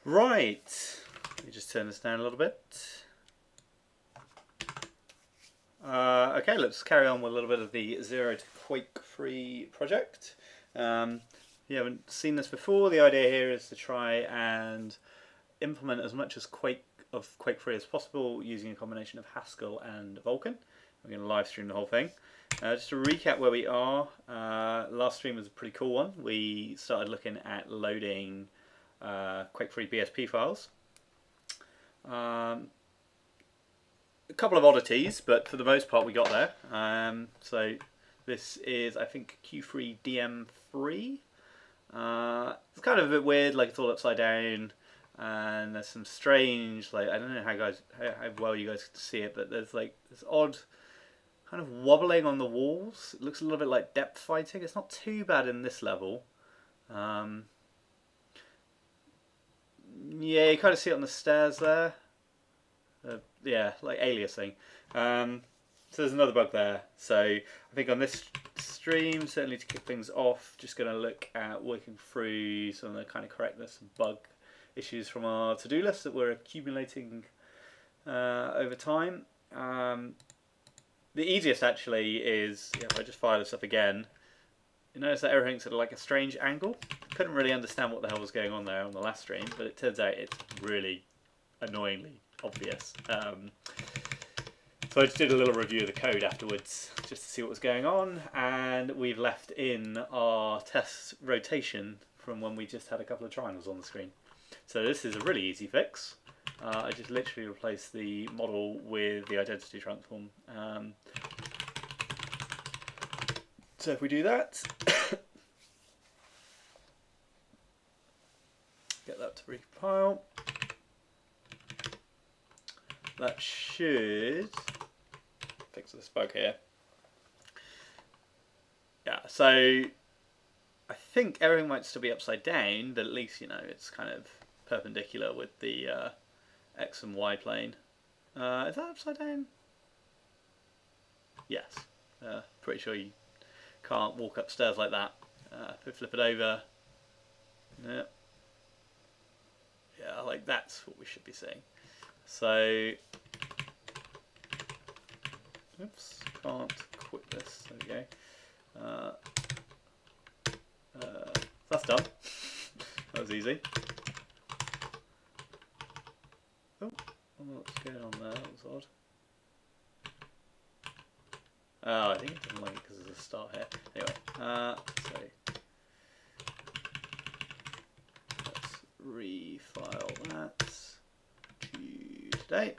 Right, let me just turn this down a little bit. Okay, let's carry on with a little bit of the zero-to-quake-3 project. You haven't seen this before. The idea here is to try and implement as much as Quake-3 as possible using a combination of Haskell and Vulkan. We're going to live stream the whole thing. Just to recap where we are, last stream was a pretty cool one. We started looking at loading Quake-3 BSP files. A couple of oddities, but for the most part we got there. So this is, I think, Q3 DM3. It's kind of a bit weird, like it's all upside down, and there's some strange, like, I don't know how well you guys can see it, but there's like this odd kind of wobbling on the walls. It looks a little bit like depth fighting. It's not too bad in this level. Yeah, you kind of see it on the stairs there. Yeah, like aliasing. So there's another bug there. So I think on this stream, certainly to kick things off, just going to look at working through some of the kind of correctness and bug issues from our to-do list that we're accumulating over time. The easiest actually is, if I just fire this up again, you notice that everything's at like a strange angle. Couldn't really understand what the hell was going on there on the last stream, but it turns out it's really annoyingly obvious. So I just did a little review of the code afterwards just to see what was going on, and we've left in our test rotation from when we just had a couple of triangles on the screen. So this is a really easy fix. I just literally replaced the model with the identity transform. So if we do that, get that to recompile, that should fix this bug here. Yeah, so I think everything might still be upside down, but at least, you know, it's kind of perpendicular with the X and Y plane. Is that upside down? Yes. Pretty sure you can't walk upstairs like that. If we flip it over, yeah, like that's what we should be seeing. So, oops, can't quit this. There we go. That's done. That was easy. Oh, what's going on there? That was odd. Oh, I think it didn't like it because there's a start here. Anyway, so let's refile that to today.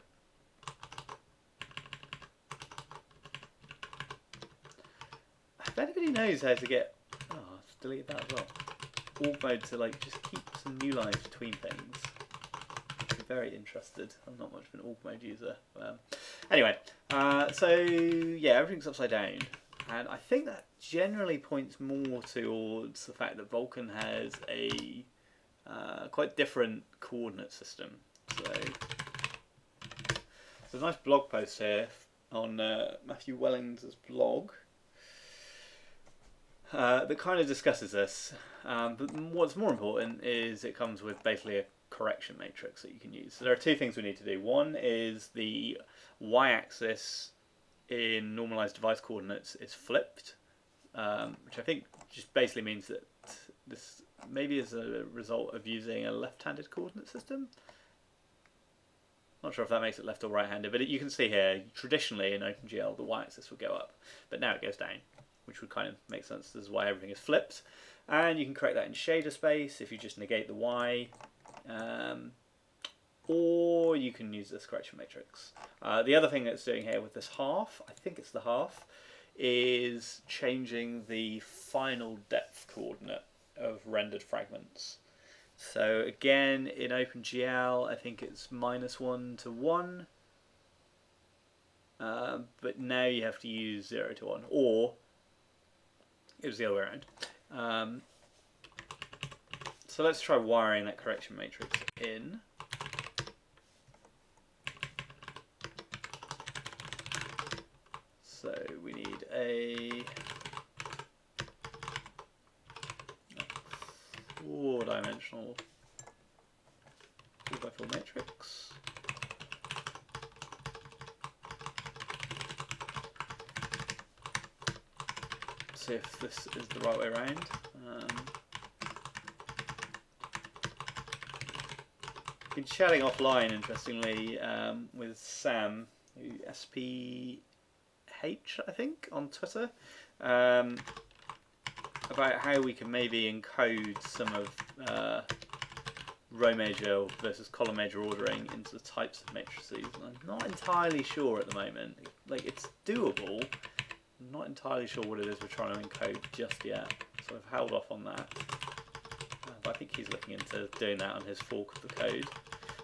If anybody knows how to get, oh, I've deleted that as well. Org mode to like just keep some new lines between things. I'm very interested. I'm not much of an org mode user. Anyway, so yeah, everything's upside down, and I think that generally points more towards the fact that Vulkan has a quite different coordinate system. So there's a nice blog post here on Matthew Welling's blog that kind of discusses this. But what's more important is it comes with basically a correction matrix that you can use. So there are two things we need to do. One is the y-axis in normalized device coordinates is flipped, which I think just basically means that this maybe is a result of using a left-handed coordinate system. Not sure if that makes it left or right-handed, but you can see here, traditionally in OpenGL the y-axis would go up, but now it goes down, which would kind of make sense. This is why everything is flipped. And you can correct that in shader space if you just negate the y, or you can use this correction matrix. The other thing that's doing here with this half, I think it's the half, is changing the final depth coordinate of rendered fragments. So again, in OpenGL, I think it's -1 to 1, but now you have to use 0 to 1, or it was the other way around. So let's try wiring that correction matrix in. So we need a 4-dimensional see if this is the right way around. Been chatting offline, interestingly, with Sam, who SPH, I think, on Twitter, about how we can maybe encode some of row major versus column major ordering into the types of matrices. And I'm not entirely sure at the moment. Like, it's doable. I'm not entirely sure what it is we're trying to encode just yet, so I've held off on that. But I think he's looking into doing that on his fork of the code.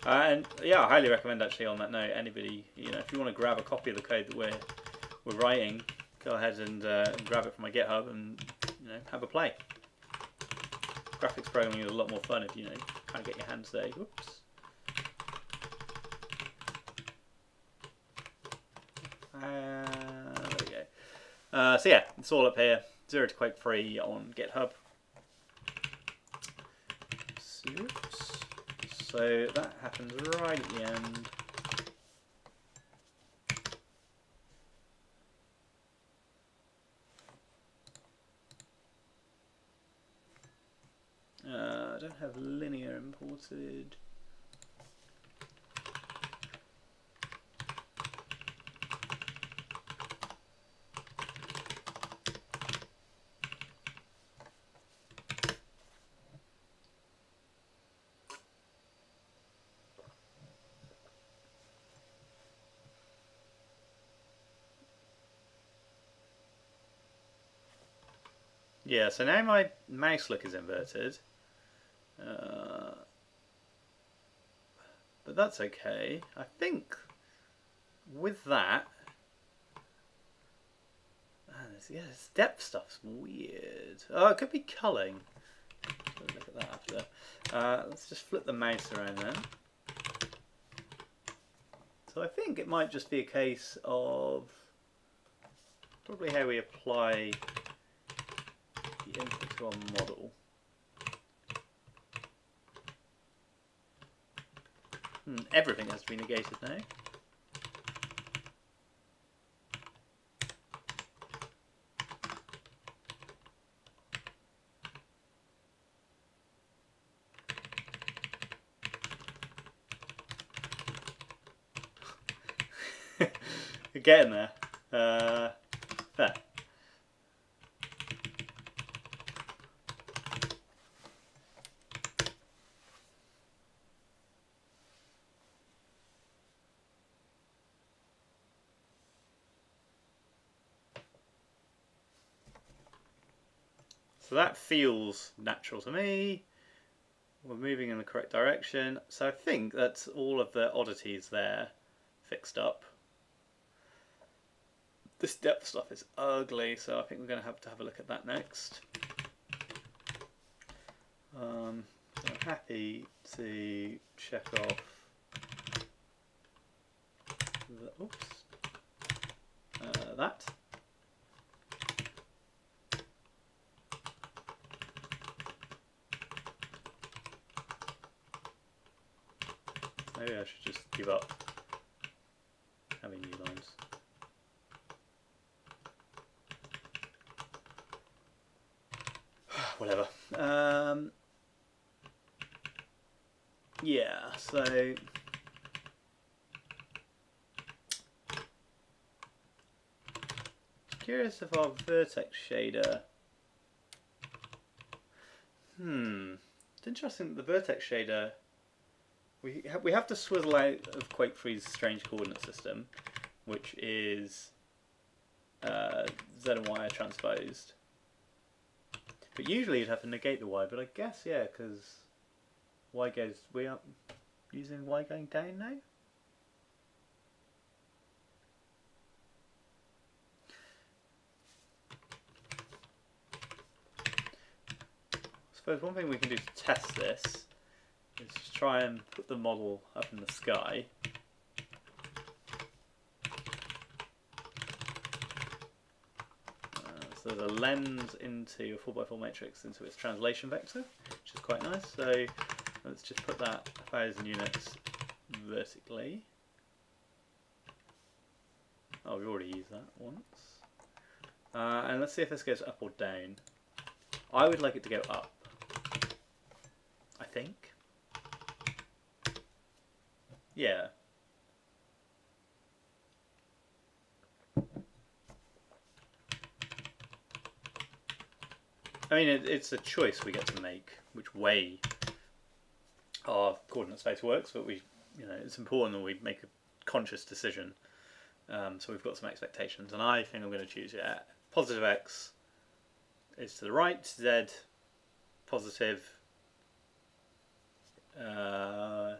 And yeah, I highly recommend, actually, on that note, anybody, you know, if you want to grab a copy of the code that we're writing, go ahead and grab it from my GitHub and, you know, have a play. Graphics programming is a lot more fun if, you know, kind of get your hands there. Whoops. There we go. So yeah, it's all up here. Zero-to-quake-3 on GitHub. Oops. So that happens right at the end. I don't have linear imported. Yeah, so now my mouse look is inverted. But that's okay. I think with that, yeah, this depth stuff's weird. Oh, it could be culling. Look at that after. Let's just flip the mouse around then. So I think it might just be a case of probably how we apply the input to our model. Everything has to be negated now. You're getting there. There. So that feels natural to me. We're moving in the correct direction. So I think that's all of the oddities there fixed up. This depth stuff is ugly, so I think we're going to have a look at that next. So I'm happy to check off that. Maybe I should just give up having new lines. Whatever. Yeah, so curious if our vertex shader. It's interesting that the vertex shader. We have to swizzle out of Quake-3's strange coordinate system, which is Z and Y are transposed. But usually you'd have to negate the Y, but I guess, yeah, because Y goes, we are using Y going down now? I suppose one thing we can do to test this is just try and put the model up in the sky. So there's a lens into a 4x4 matrix into its translation vector, which is quite nice. So let's just put that 1000 units vertically. Oh, we've already used that once. And let's see if this goes up or down. I would like it to go up, I think. Yeah. I mean, it's a choice we get to make, which way our coordinate space works, but it's important that we make a conscious decision. So we've got some expectations, and I think I'm going to choose positive x is to the right, z positive out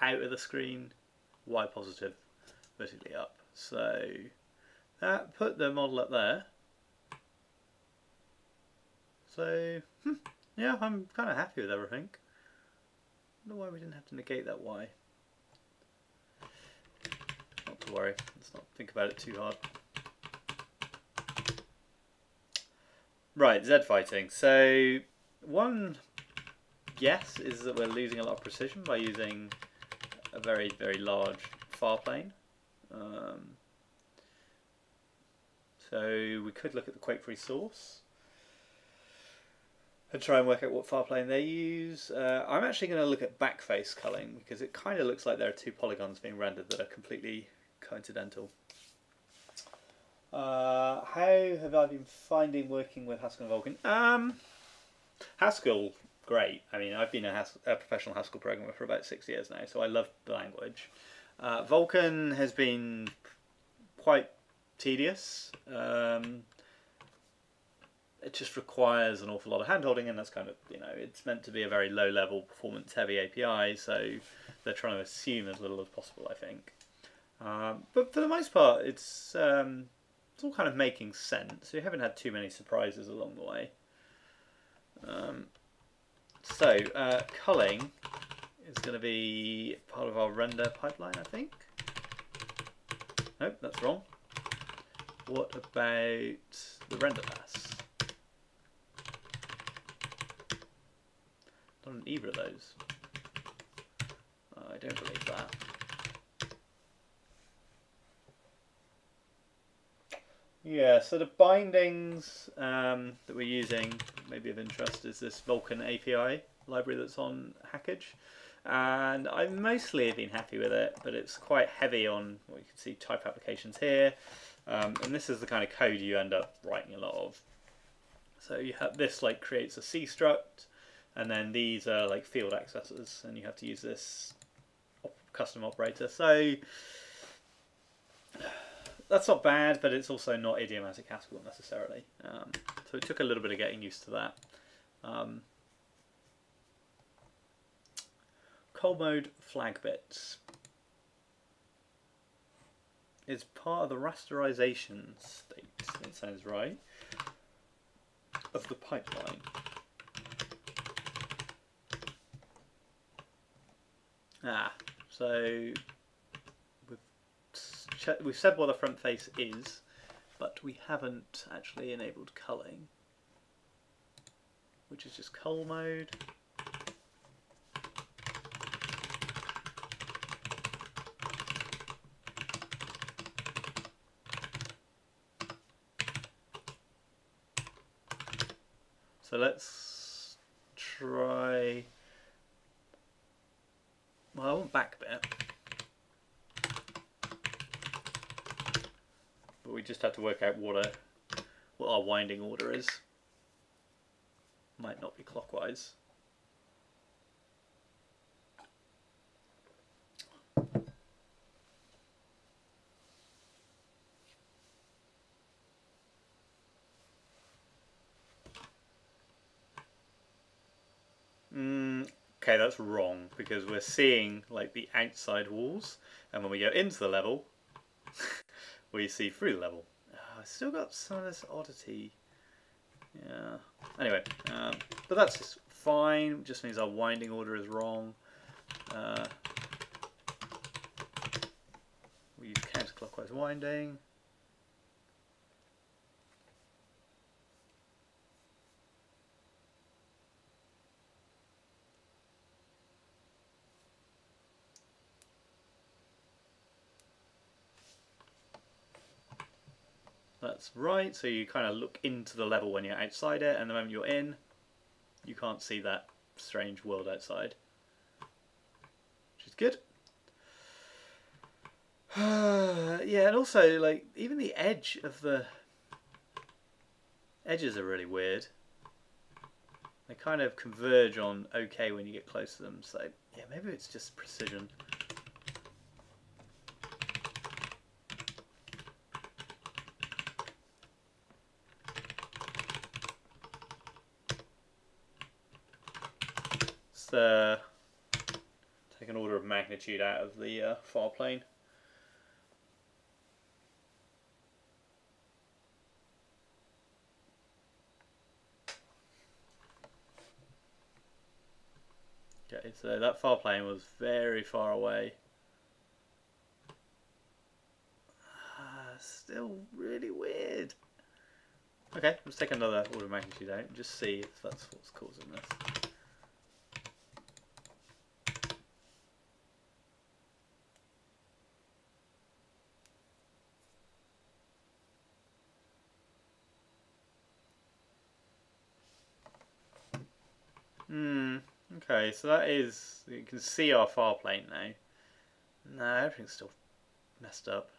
of the screen, y positive vertically up. So that put the model up there. So yeah, I'm kind of happy with everything. I don't know why we didn't have to negate that y. Not to worry, let's not think about it too hard. Right, Z fighting. So one guess is that we're losing a lot of precision by using a very, very large far plane. So we could look at the quake-free source and try and work out what far plane they use. I'm actually going to look at backface culling because it kind of looks like there are two polygons being rendered that are completely coincidental. How have I been finding working with Haskell and Vulkan? Haskell, great. I mean, I've been a professional Haskell programmer for about 6 years now, so I love the language. Vulkan has been quite tedious. It just requires an awful lot of handholding, and that's kind of, it's meant to be a very low-level, performance-heavy API, so they're trying to assume as little as possible, I think. But for the most part, it's all kind of making sense. We haven't had too many surprises along the way. So culling is going to be part of our render pipeline, I think. Nope, that's wrong. What about the render pass? Not on either of those. I don't believe that. Yeah, so the bindings that we're using, maybe of interest, is this Vulkan API library that's on Hackage. And I've mostly been happy with it, but it's quite heavy on what you can see type applications here. And this is the kind of code you end up writing a lot of. So you have this creates a C struct, and then these are like field accessors, and you have to use this custom operator. So that's not bad, but it's also not idiomatic Haskell necessarily. So it took a little bit of getting used to that. Cold mode flag bits is part of the rasterization state, that sounds right, of the pipeline. So we've said what the front face is, but we haven't actually enabled culling, which is just cull mode. So let's try, well, I want back bit, but we just have to work out what our winding order is. Might not be clockwise. Okay, that's wrong, because we're seeing like the outside walls, and when we go into the level, we see through the level. I've still got some of this oddity. Yeah. Anyway, but that's just fine. It just means our winding order is wrong. We use counterclockwise winding. that's right. So you kind of look into the level when you're outside it, and the moment you're in, you can't see that strange world outside, which is good. Yeah, and also like even the edge of the edges are really weird. They kind of converge on OK when you get close to them. So yeah, maybe it's just precision. Let's take an order of magnitude out of the file plane. Okay, so that file plane was very far away. Still really weird. Okay, let's take another order of magnitude out and just see if that's what's causing this. Okay, so that is, you can see our file plane now. No, everything's still messed up.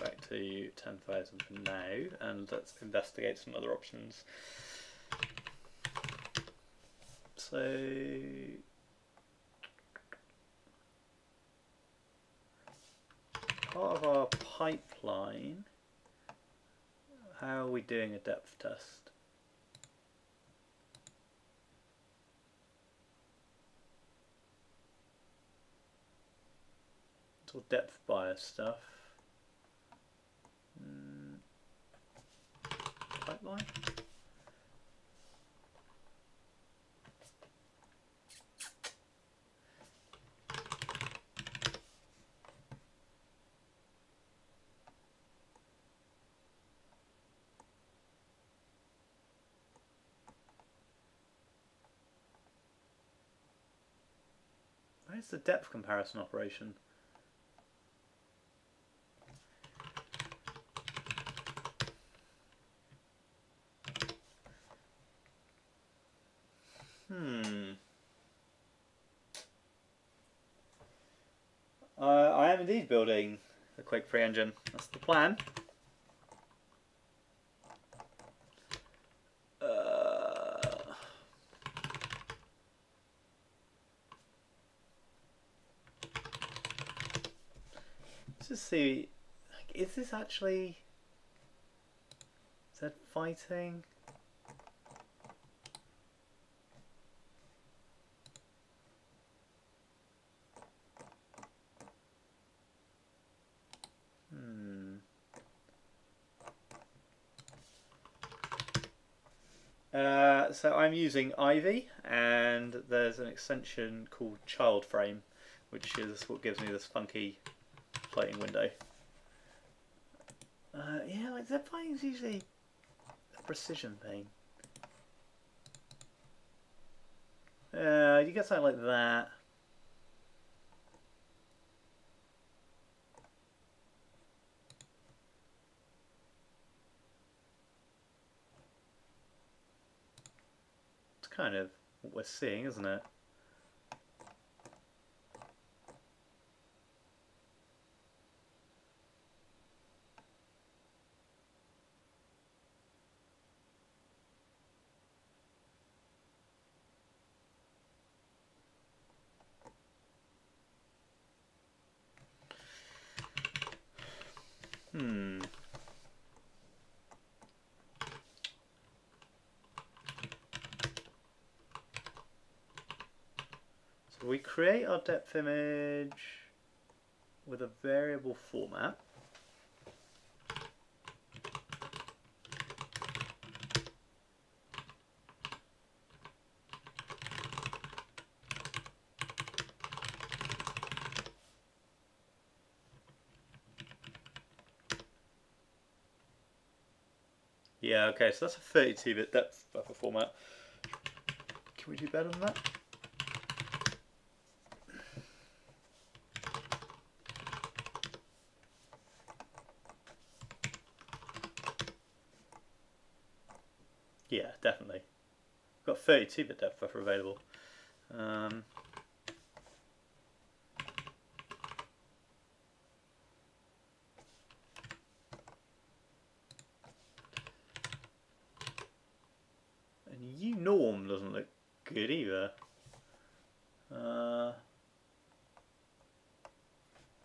Back to 10,000 for now, and let's investigate some other options. So part of our pipeline, how are we doing a depth test? It's all depth bias stuff. Pipeline? Where's the depth comparison operation? I am indeed building a Quake-3 engine. That's the plan. Let's just see. Is this actually? Is that fighting? So I'm using Ivy, and there's an extension called Child Frame, which is what gives me this funky floating window. Yeah, like that fighting is usually a precision thing. You get something like that. It's kind of what we're seeing, isn't it? So we create our depth image with a variable format. Yeah, okay, so that's a 32-bit depth buffer format. Can we do better than that? Yeah, definitely. Got 32-bit depth buffer available. And unorm doesn't look good either.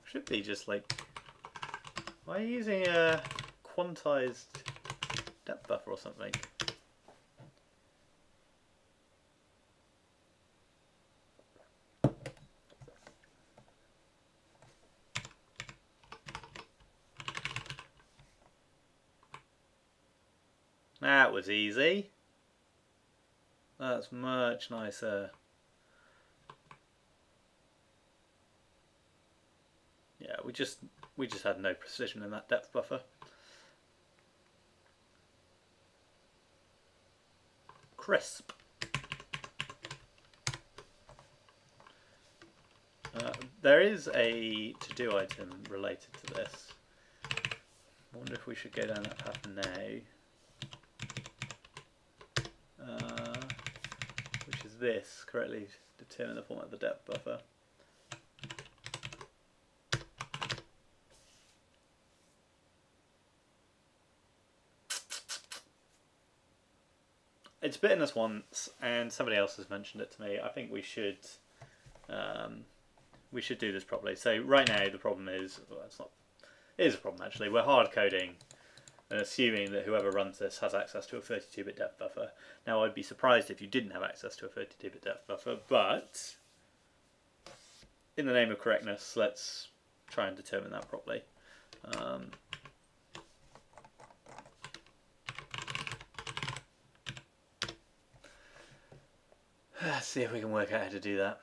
Should be just like, why are you using a quantized depth buffer or something? That was easy. That's much nicer. Yeah, we just had no precision in that depth buffer. Crisp. There is a to-do item related to this. I wonder if we should go down that path now. Which is this, correctly determine the format of the depth buffer. It's bitten us once, and somebody else has mentioned it to me. I think we should do this properly. So right now the problem is, well, it is a problem actually. We're hard coding and assuming that whoever runs this has access to a 32-bit depth buffer. Now I'd be surprised if you didn't have access to a 32-bit depth buffer, but in the name of correctness, let's try and determine that properly. Let's see if we can work out how to do that.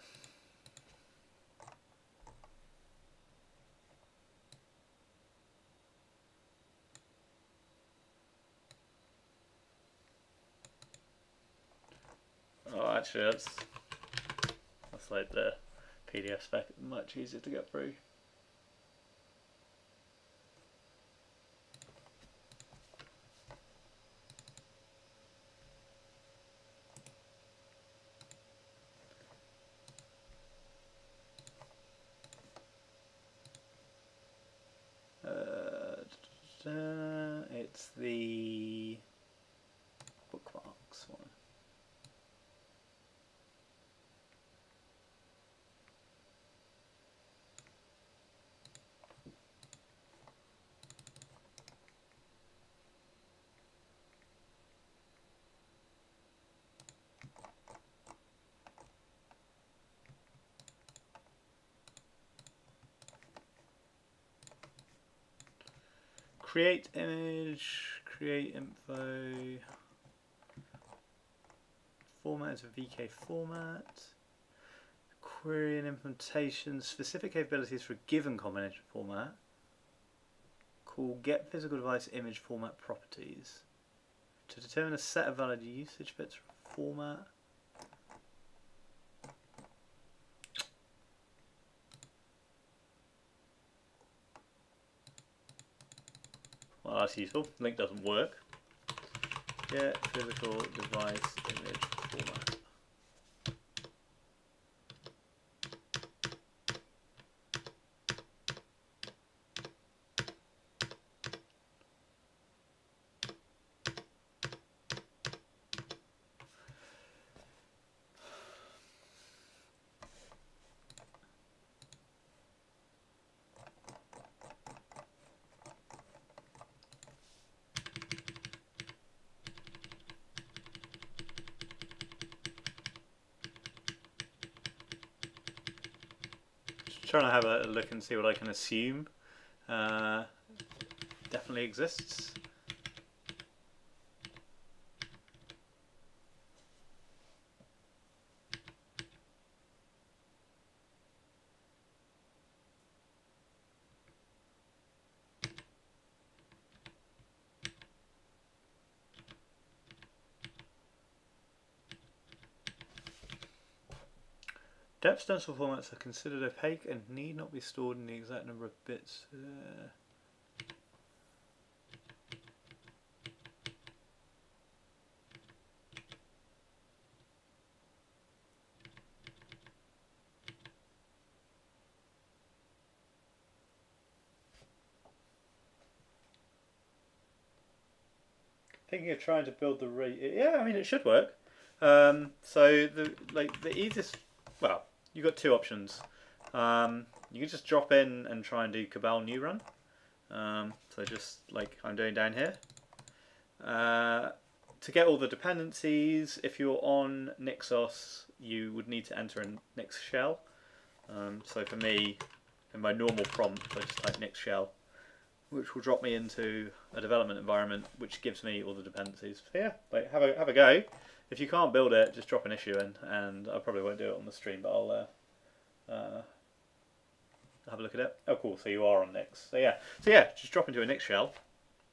Oh, actually, that's like the PDF spec, much easier to get through. It's the bookmarks one. Create image, create info, format is a VK format, query and implementation, specific capabilities for a given combination format, call get physical device image format properties, to determine a set of valid usage bits for a format. Well, that's useful. Link doesn't work. Get physical device image format. Trying to have a look and see what I can assume definitely exists. Depth stencil formats are considered opaque and need not be stored in the exact number of bits. Thinking of trying to build the yeah, I mean it should work. So the easiest, well, you've got two options. You can just drop in and try and do Cabal new run. So just like I'm doing down here. To get all the dependencies, if you're on Nixos, you would need to enter a Nix shell. So for me, in my normal prompt, I just type Nix shell, which will drop me into a development environment, which gives me all the dependencies. So yeah, like have a go. If you can't build it, just drop an issue in, and I probably won't do it on the stream, but I'll have a look at it. Oh, cool. So you are on Nix. So yeah, just drop into a Nix shell.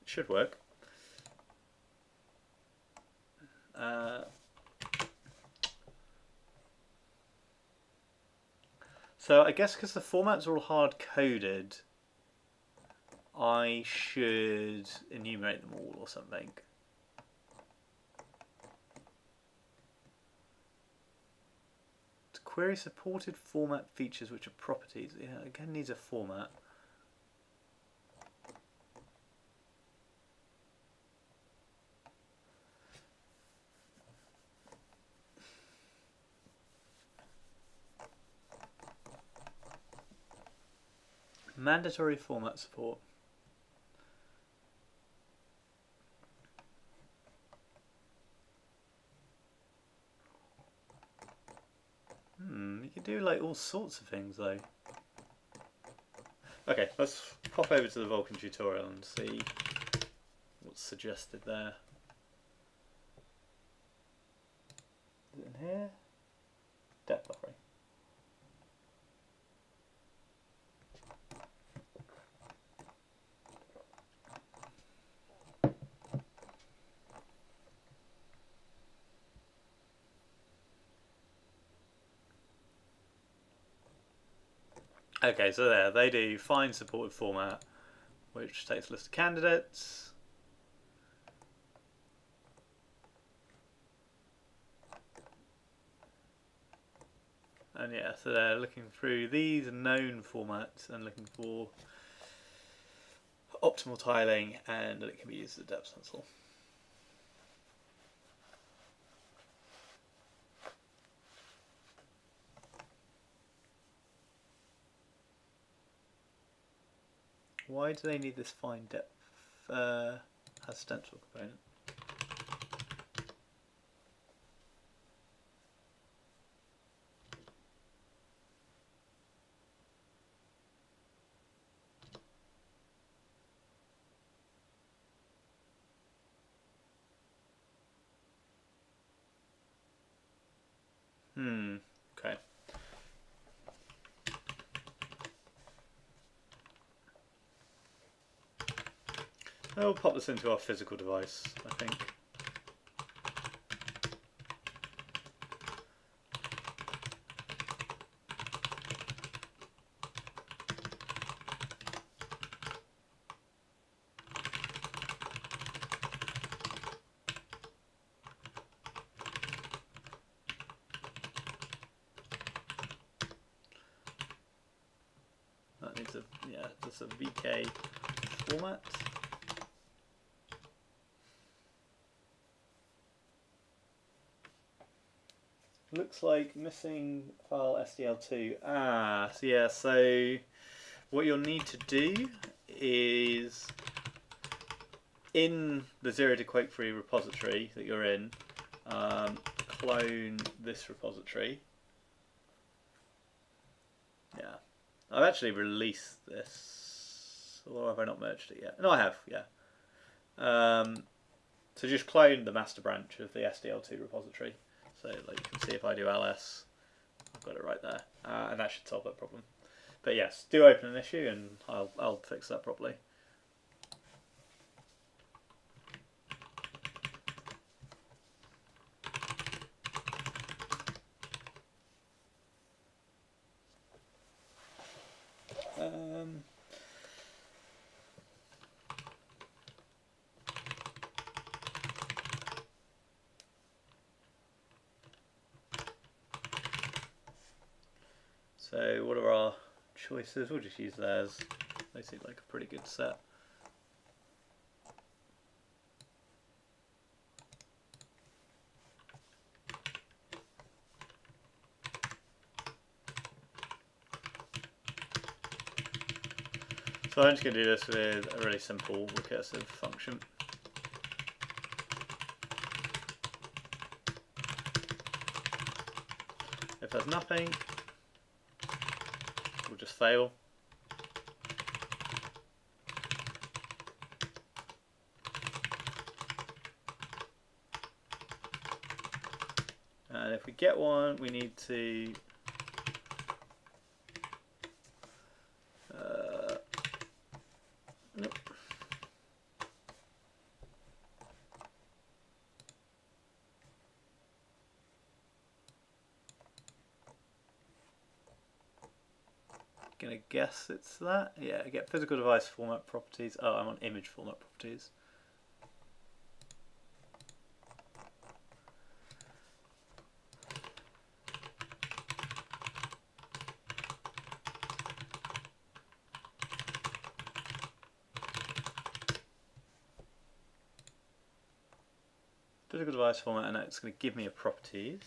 It should work. So I guess because the formats are all hard coded, I should enumerate them all or something. To query supported format features which are properties. Yeah, again needs a format. Mandatory format support. You can do like all sorts of things though. Okay, let's pop over to the Vulkan tutorial and see what's suggested there. Is it in here? Depth buffering. Okay, so there, they do find supported format, which takes a list of candidates. And yeah, so they're looking through these known formats and looking for optimal tiling, and it can be used as a depth stencil. Why do they need this find depth as stencil component? Okay. We'll pop this into our physical device, I think. That needs a, yeah, just a VK format. Looks like missing file SDL2. Ah, so yeah, so what you'll need to do is in the zero-to-quake-3 repository that you're in, clone this repository. Yeah, I've actually released this, or have I not merged it yet? No, I have, yeah. So just clone the master branch of the SDL2 repository. So like you can see if I do ls, I've got it right there, and that should solve that problem. But yes, do open an issue and I'll fix that properly. So what are our choices? We'll just use theirs. They seem like a pretty good set. So I'm just going to do this with a really simple recursive function. If there's nothing, we'll just fail. And if we get one, we need to nope. Gonna guess it's that. Yeah, get physical device format properties. Oh, I'm on image format properties. Physical device format, and it's going to give me a properties.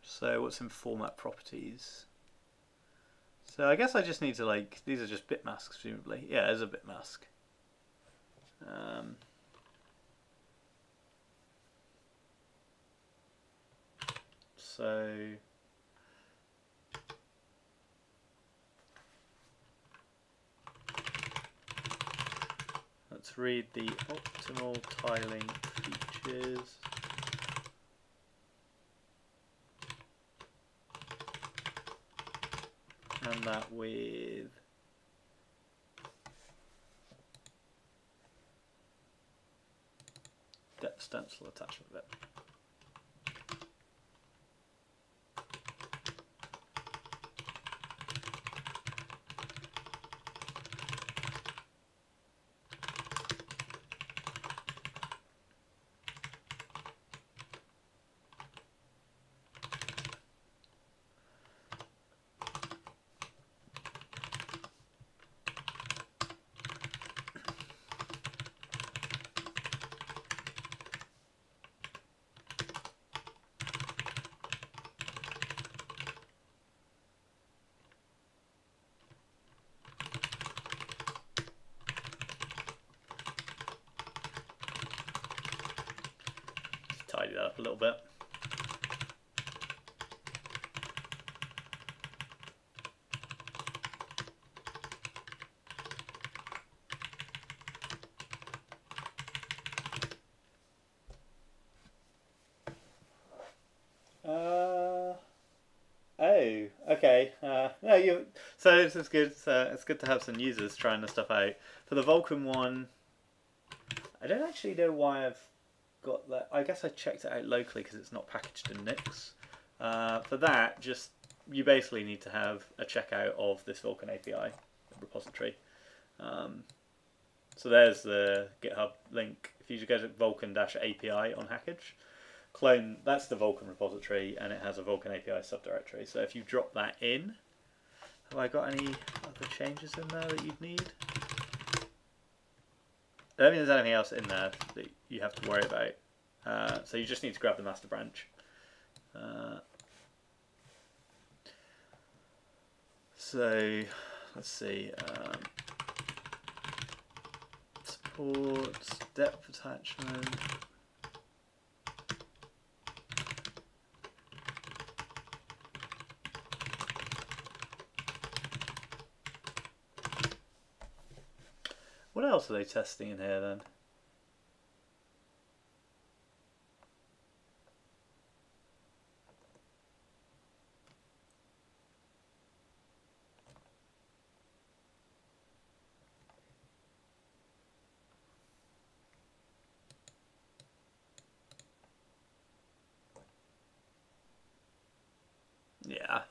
So what's in format properties? So I guess I just need to like, these are just bit masks presumably. Yeah, there's a bit mask. So let's read the optimal tiling features. And that with depth stencil attachment bit. Tidy that up a little bit. Oh, okay. No, you. So this is good. It's good to have some users trying this stuff out. For the Vulkan one, I don't actually know why I've got that. I guess I checked it out locally because it's not packaged in Nix. For that, just you basically need to have a checkout of this Vulkan API repository. So there's the GitHub link. If you just go to Vulkan-API on Hackage, clone, that's the Vulkan repository, and it has a Vulkan API subdirectory. So if you drop that in, have I got any other changes in there that you'd need? I don't think there's anything else in there that you have to worry about. So you just need to grab the master branch. So let's see. Supports depth attachment. What else are they testing in here then?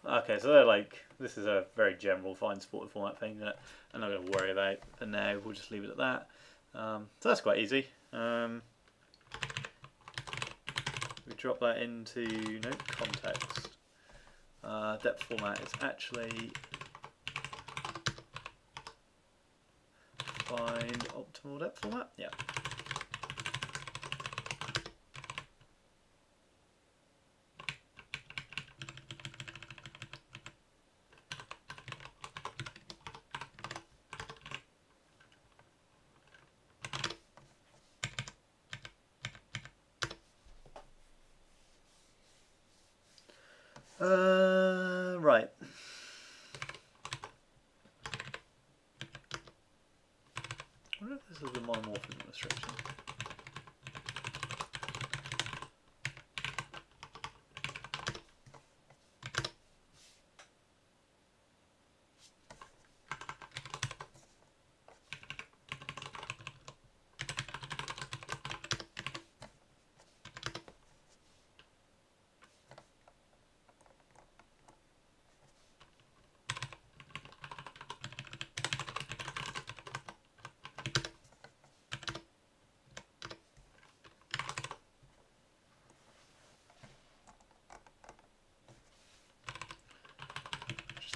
Okay, so they're like, this is a very general fine supported format thing that I'm not going to worry about for now. We'll just leave it at that. So that's quite easy. We drop that into context. Depth format is actually find optimal depth format. Yeah. Right. I wonder if this is the monomorphism restriction.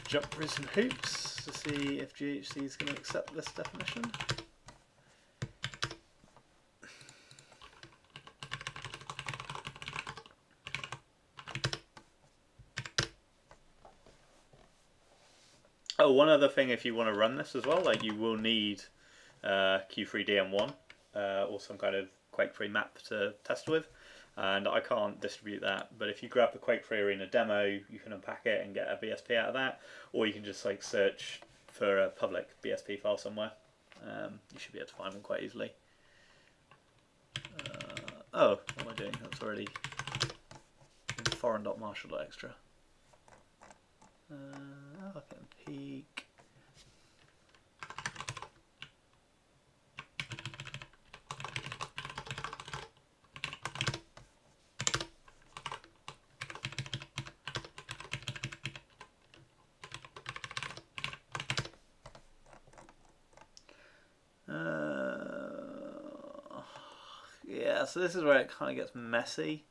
Jump through some hoops to see if GHC is going to accept this definition. Oh, one other thing, if you want to run this as well, like you will need Q3DM1 or some kind of Quake-3 map to test with. And I can't distribute that, but if you grab the Quake-3 Arena demo, you can unpack it and get a BSP out of that, or you can just like search for a public BSP file somewhere. You should be able to find them quite easily. Oh, what am I doing? That's already in foreign.marshall.extra. I can peek. Yeah, so this is where it kind of gets messy.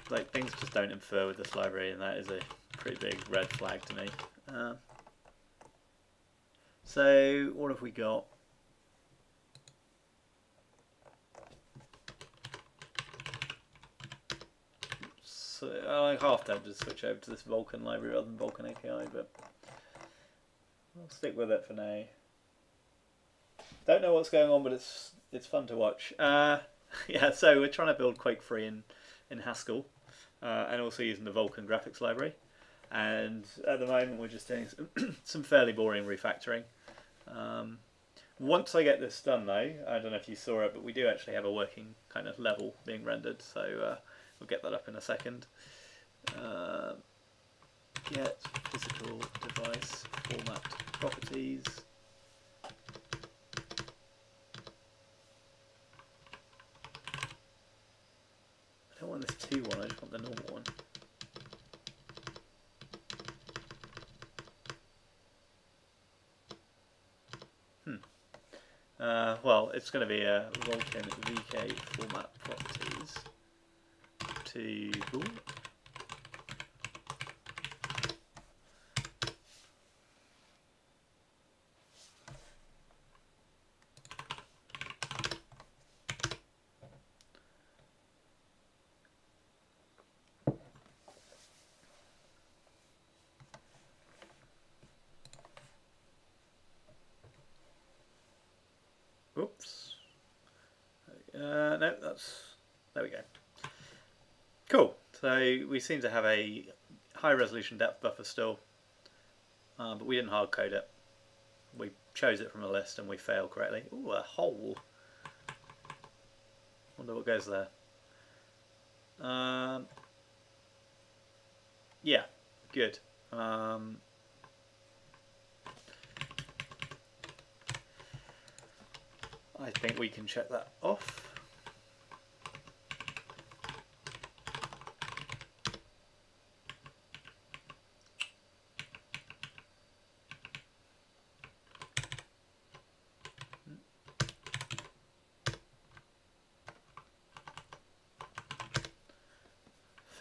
Like, things just don't infer with this library, and that is a pretty big red flag to me. So, what have we got? So, I'm half tempted to switch over to this Vulkan library rather than Vulkan API, but I'll stick with it for now. Don't know what's going on, but it's fun to watch. Yeah, so we're trying to build Quake-3 in Haskell, and also using the Vulkan graphics library. And at the moment, we're just doing some fairly boring refactoring. Once I get this done, though, I don't know if you saw it, but we do actually have a working kind of level being rendered, so we'll get that up in a second. Get physical device format properties. I don't want this 2.1, I just want the normal one. Well, it's going to be a Vulkan VK format properties to oops. No, there we go. Cool. So we seem to have a high resolution depth buffer still, but we didn't hard code it. We chose it from a list and we failed correctly. Ooh, a hole. Wonder what goes there. Yeah, good. I think we can check that off.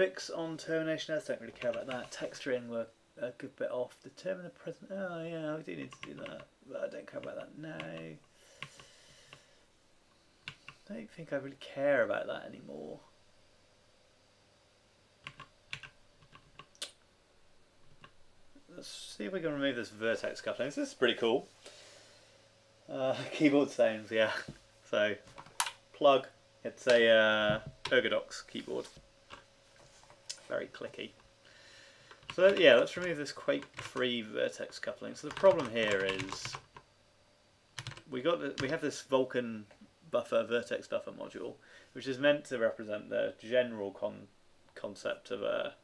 Fix on termination S, don't really care about that. Texturing were a good bit off. Determine the present. Oh yeah, we do need to do that, but I don't care about that now. I don't think I really care about that anymore. Let's see if we can remove this vertex coupling. This is pretty cool. Keyboard sounds, yeah. So, plug. It's a Ergodox keyboard. Very clicky. So yeah, let's remove this quake-3 vertex coupling. So the problem here is we have this Vulkan buffer, vertex buffer module, which is meant to represent the general concept of a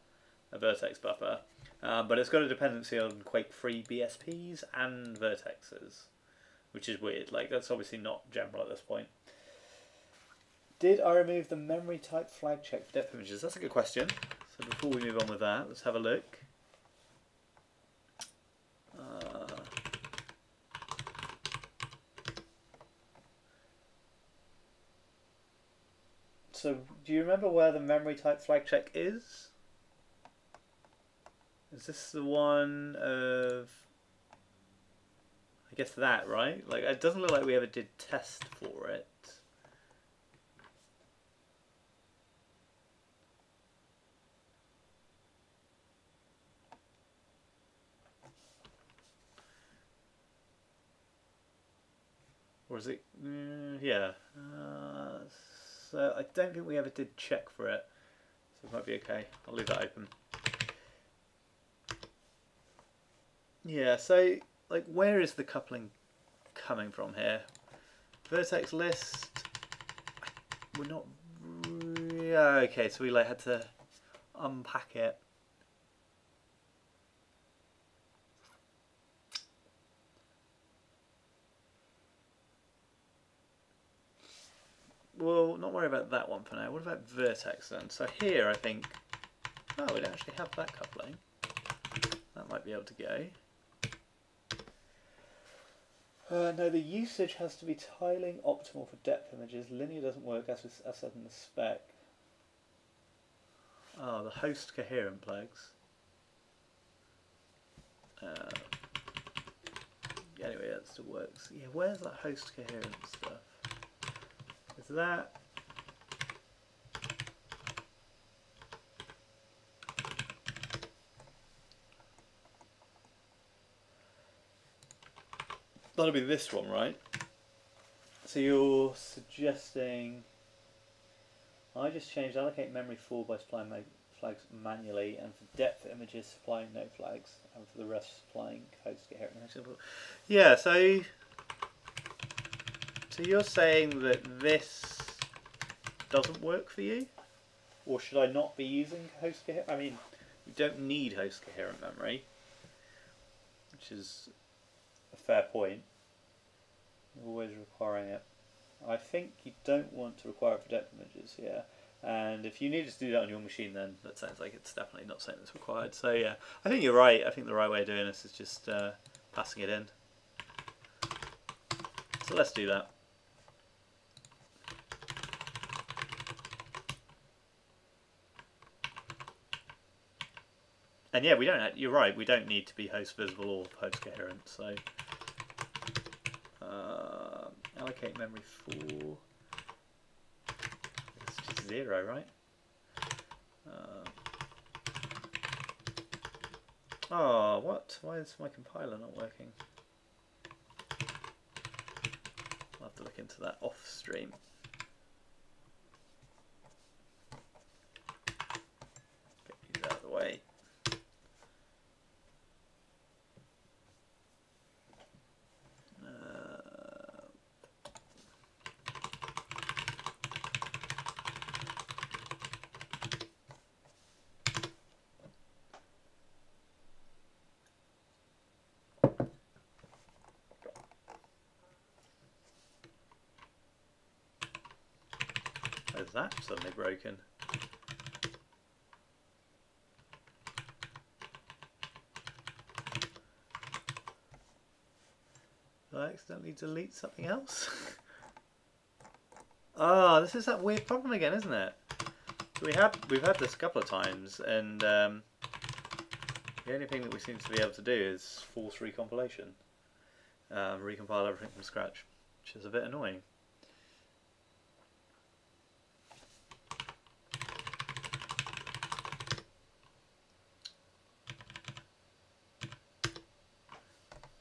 vertex buffer, but it's got a dependency on quake-3 BSPs and vertexes, which is weird. Like, that's obviously not general at this point. Did I remove the memory type flag check for depth images? That's a good question. So before we move on with that, let's have a look. So do you remember where the memory type flag check is? Is this the one of, I guess that, right? Like, it doesn't look like we ever did test for it. Or is it? Yeah. So I don't think we ever did check for it. So it might be okay. I'll leave that open. Yeah, so like, where is the coupling coming from here? Vertex list. We're not. Yeah, okay, so we like had to unpack it. Well, not worry about that one for now. What about vertex then? So here I think, oh, we don't actually have that coupling. That might be able to go. No, the usage has to be tiling optimal for depth images. Linear doesn't work as said in the spec. Oh, the host coherent plugs. Anyway, that still works. Yeah, where's that host coherent stuff? Is that? That'll be this one, right? So you're suggesting I just changed allocate memory full by supplying flags manually, and for depth images supplying no flags, and for the rest supplying host coherent. Yeah, so you're saying that this doesn't work for you? Or should I not be using host coherent? I mean, you don't need host coherent memory, which is a fair point. You're always requiring it. I think you don't want to require it for depth images, yeah. And if you needed to do that on your machine, then that sounds like it's definitely not something that's required. So yeah, I think you're right. I think the right way of doing this is just passing it in. So let's do that. And yeah, we don't. You're right. We don't need to be host visible or host coherent. So allocate memory for. It's just 0, right? Oh, what? Why is my compiler not working? I'll have to look into that off stream. Get these out of the way. Where's that suddenly broken? Did I accidentally delete something else? Ah, this is that weird problem again, isn't it? So we've had this a couple of times, and the only thing that we seem to be able to do is force recompilation, recompile everything from scratch, which is a bit annoying.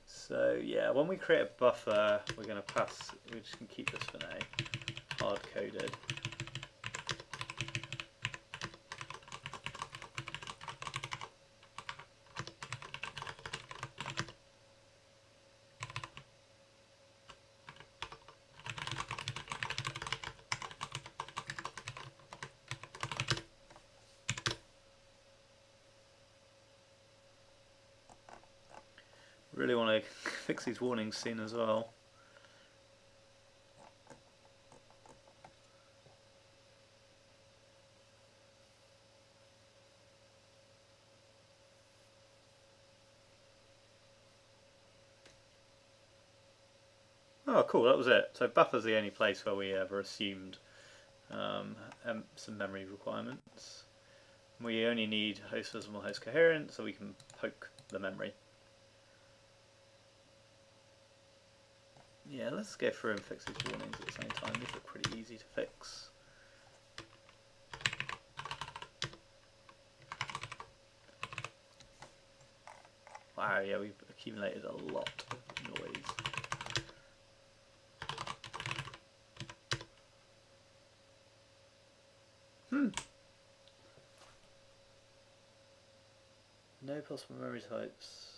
So yeah, when we create a buffer, we're going to pass. We're just going to keep this for now, hard coded. Really want to fix these warnings soon as well. Oh cool, that was it. So buffer's the only place where we ever assumed some memory requirements. We only need host visible, host coherent, so we can poke the memory. Yeah, let's go through and fix these warnings at the same time. These look pretty easy to fix. Wow, yeah, we've accumulated a lot of noise. No possible memory types.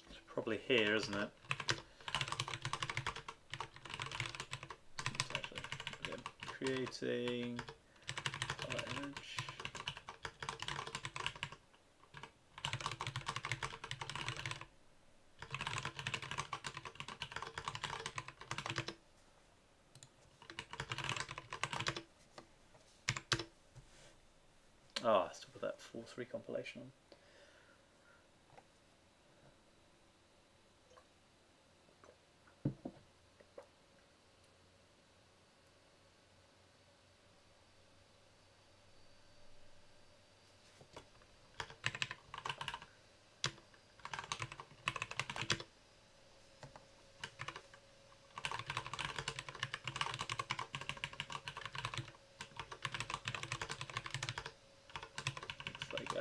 It's probably here, isn't it? Creating image. Oh, I still put that force recompilation on.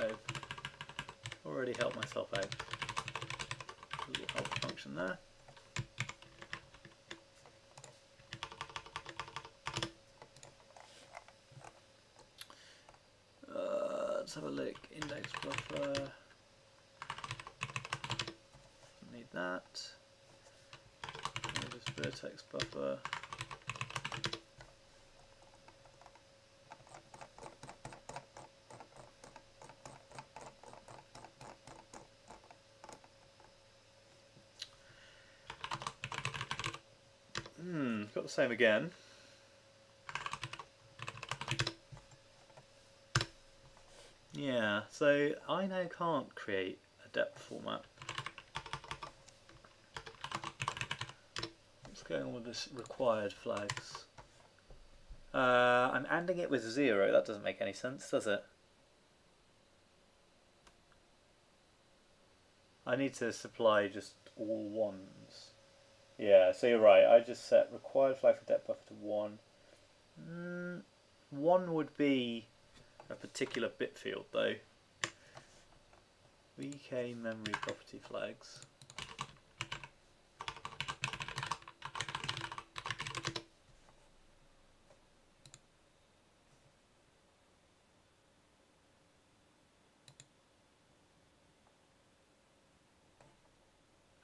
I've already helped myself out. A little help function there. Let's have a look. Index buffer. Need that. Just vertex buffer. Got the same again. Yeah, so I now can't create a depth format. What's going on with this required flags? I'm ANDing it with 0. That doesn't make any sense, does it? I need to supply just all ones. Yeah, so you're right. I just set required flag for depth buffer to 1. 1 would be a particular bit field though. VK memory property flags.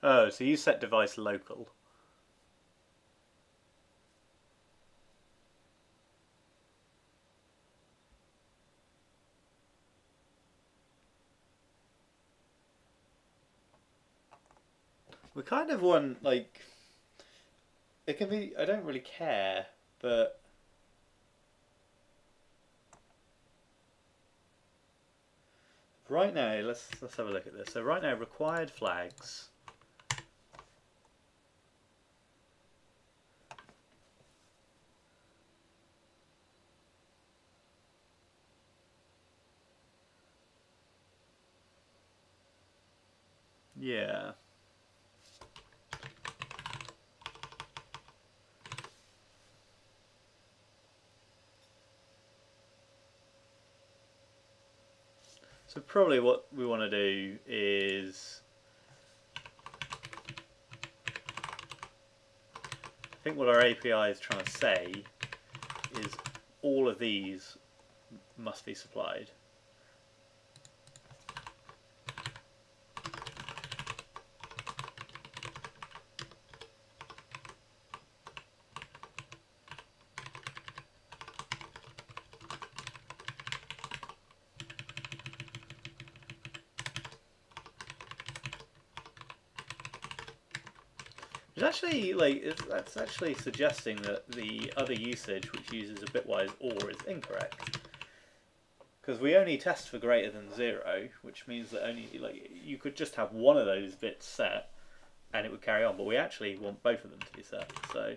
Oh, so you set device local. We kind of want, like, it can be, I don't really care, but right now, let's have a look at this. So right now, required flags. Yeah. So probably what we want to do is, I think what our API is trying to say is all of these must be supplied. It's actually that's actually suggesting that the other usage, which uses a bitwise OR, is incorrect. Because we only test for greater than 0, which means that only you could just have one of those bits set, and it would carry on. But we actually want both of them to be set. So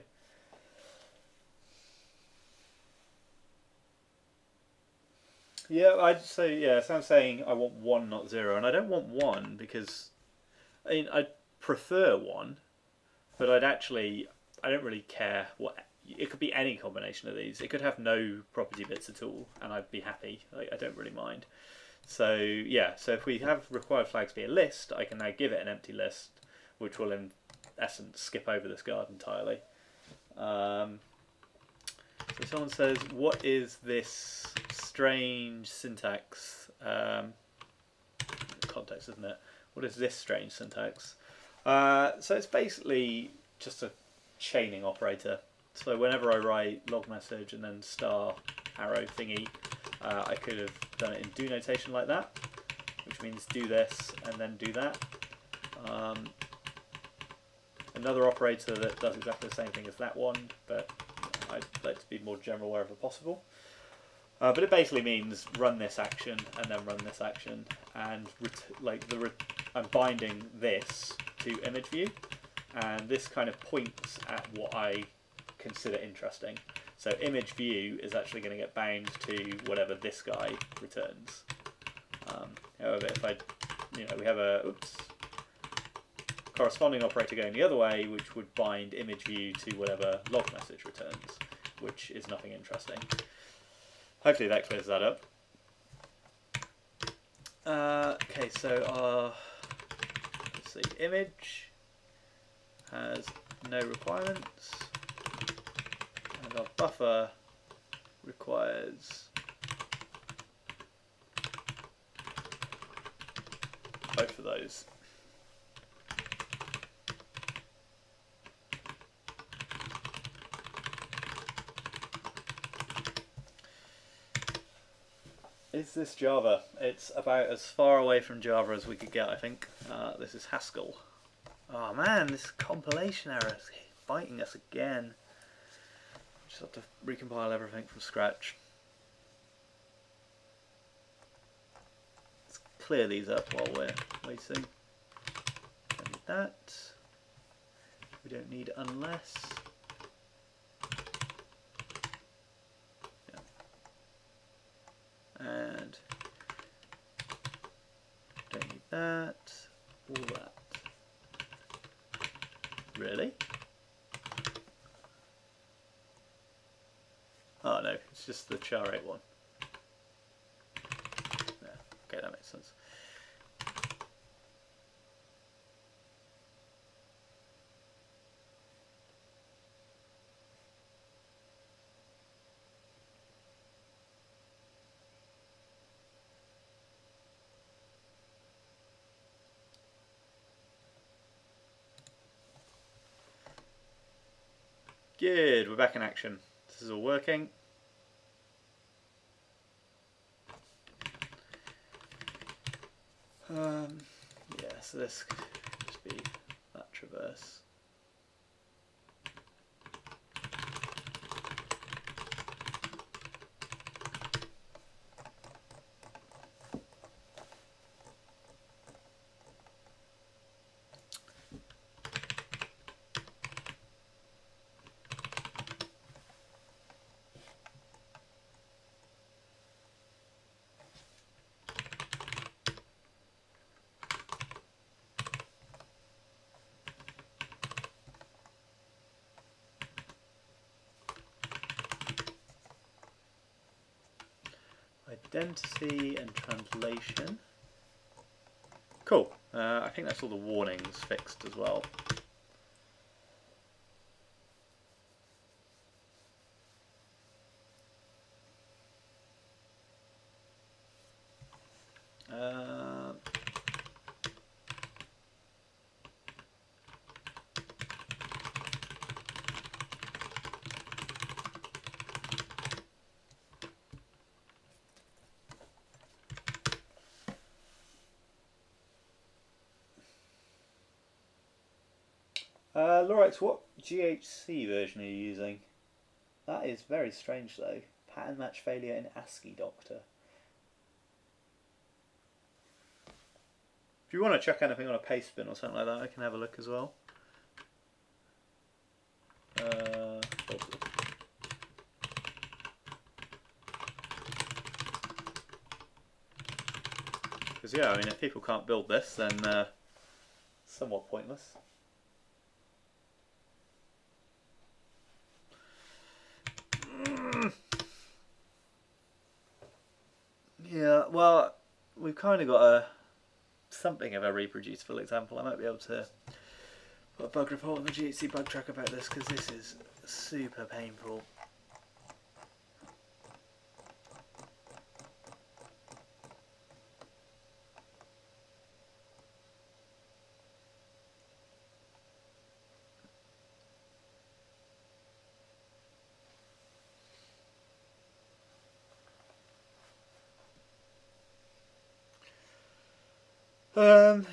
yeah, so I'm saying I want 1, not 0, and I don't want 1 because I prefer 1. But I don't really care what. It could be any combination of these. It could have no property bits at all, and I'd be happy. I don't really mind. So yeah, so if we have required flags be a list, I can now give it an empty list, which will in essence skip over this guard entirely. So someone says, what is this strange syntax? Context, isn't it? What is this strange syntax? So it's basically just a chaining operator. So whenever I write log message and then star arrow thingy, I could have done it in do notation like that, which means do this and then do that. Another operator that does exactly the same thing as that one, but I'd like to be more general wherever possible. But it basically means run this action and then run this action, and I'm binding this to image view, and this kind of points at what I consider interesting. So image view is actually going to get bound to whatever this guy returns. However, if we have a corresponding operator going the other way, which would bind image view to whatever log message returns, which is nothing interesting. Hopefully that clears that up. Okay, so let's see, image has no requirements, and our buffer requires both of those. Is this Java? It's about as far away from Java as we could get, I think. This is Haskell. Oh man, this compilation error is biting us again. Just have to recompile everything from scratch. Let's clear these up while we're waiting. Don't need that. We don't need unless. And don't need that, all that. Really? Oh no, it's just the char8 one. Yeah, okay, that makes sense. Good, we're back in action. This is all working. Yeah, so this could just be that traverse. identity and translation. Cool. I think that's all the warnings fixed as well. Lorex, what GHC version are you using? That is very strange though. Pattern match failure in ASCII Doctor. If you want to check anything on a paste bin or something like that, I can have a look as well. Because yeah, I mean, if people can't build this, then somewhat pointless. Yeah, well, we've kind of got something of a reproducible example. I might be able to put a bug report on the GHC bug track about this because this is super painful.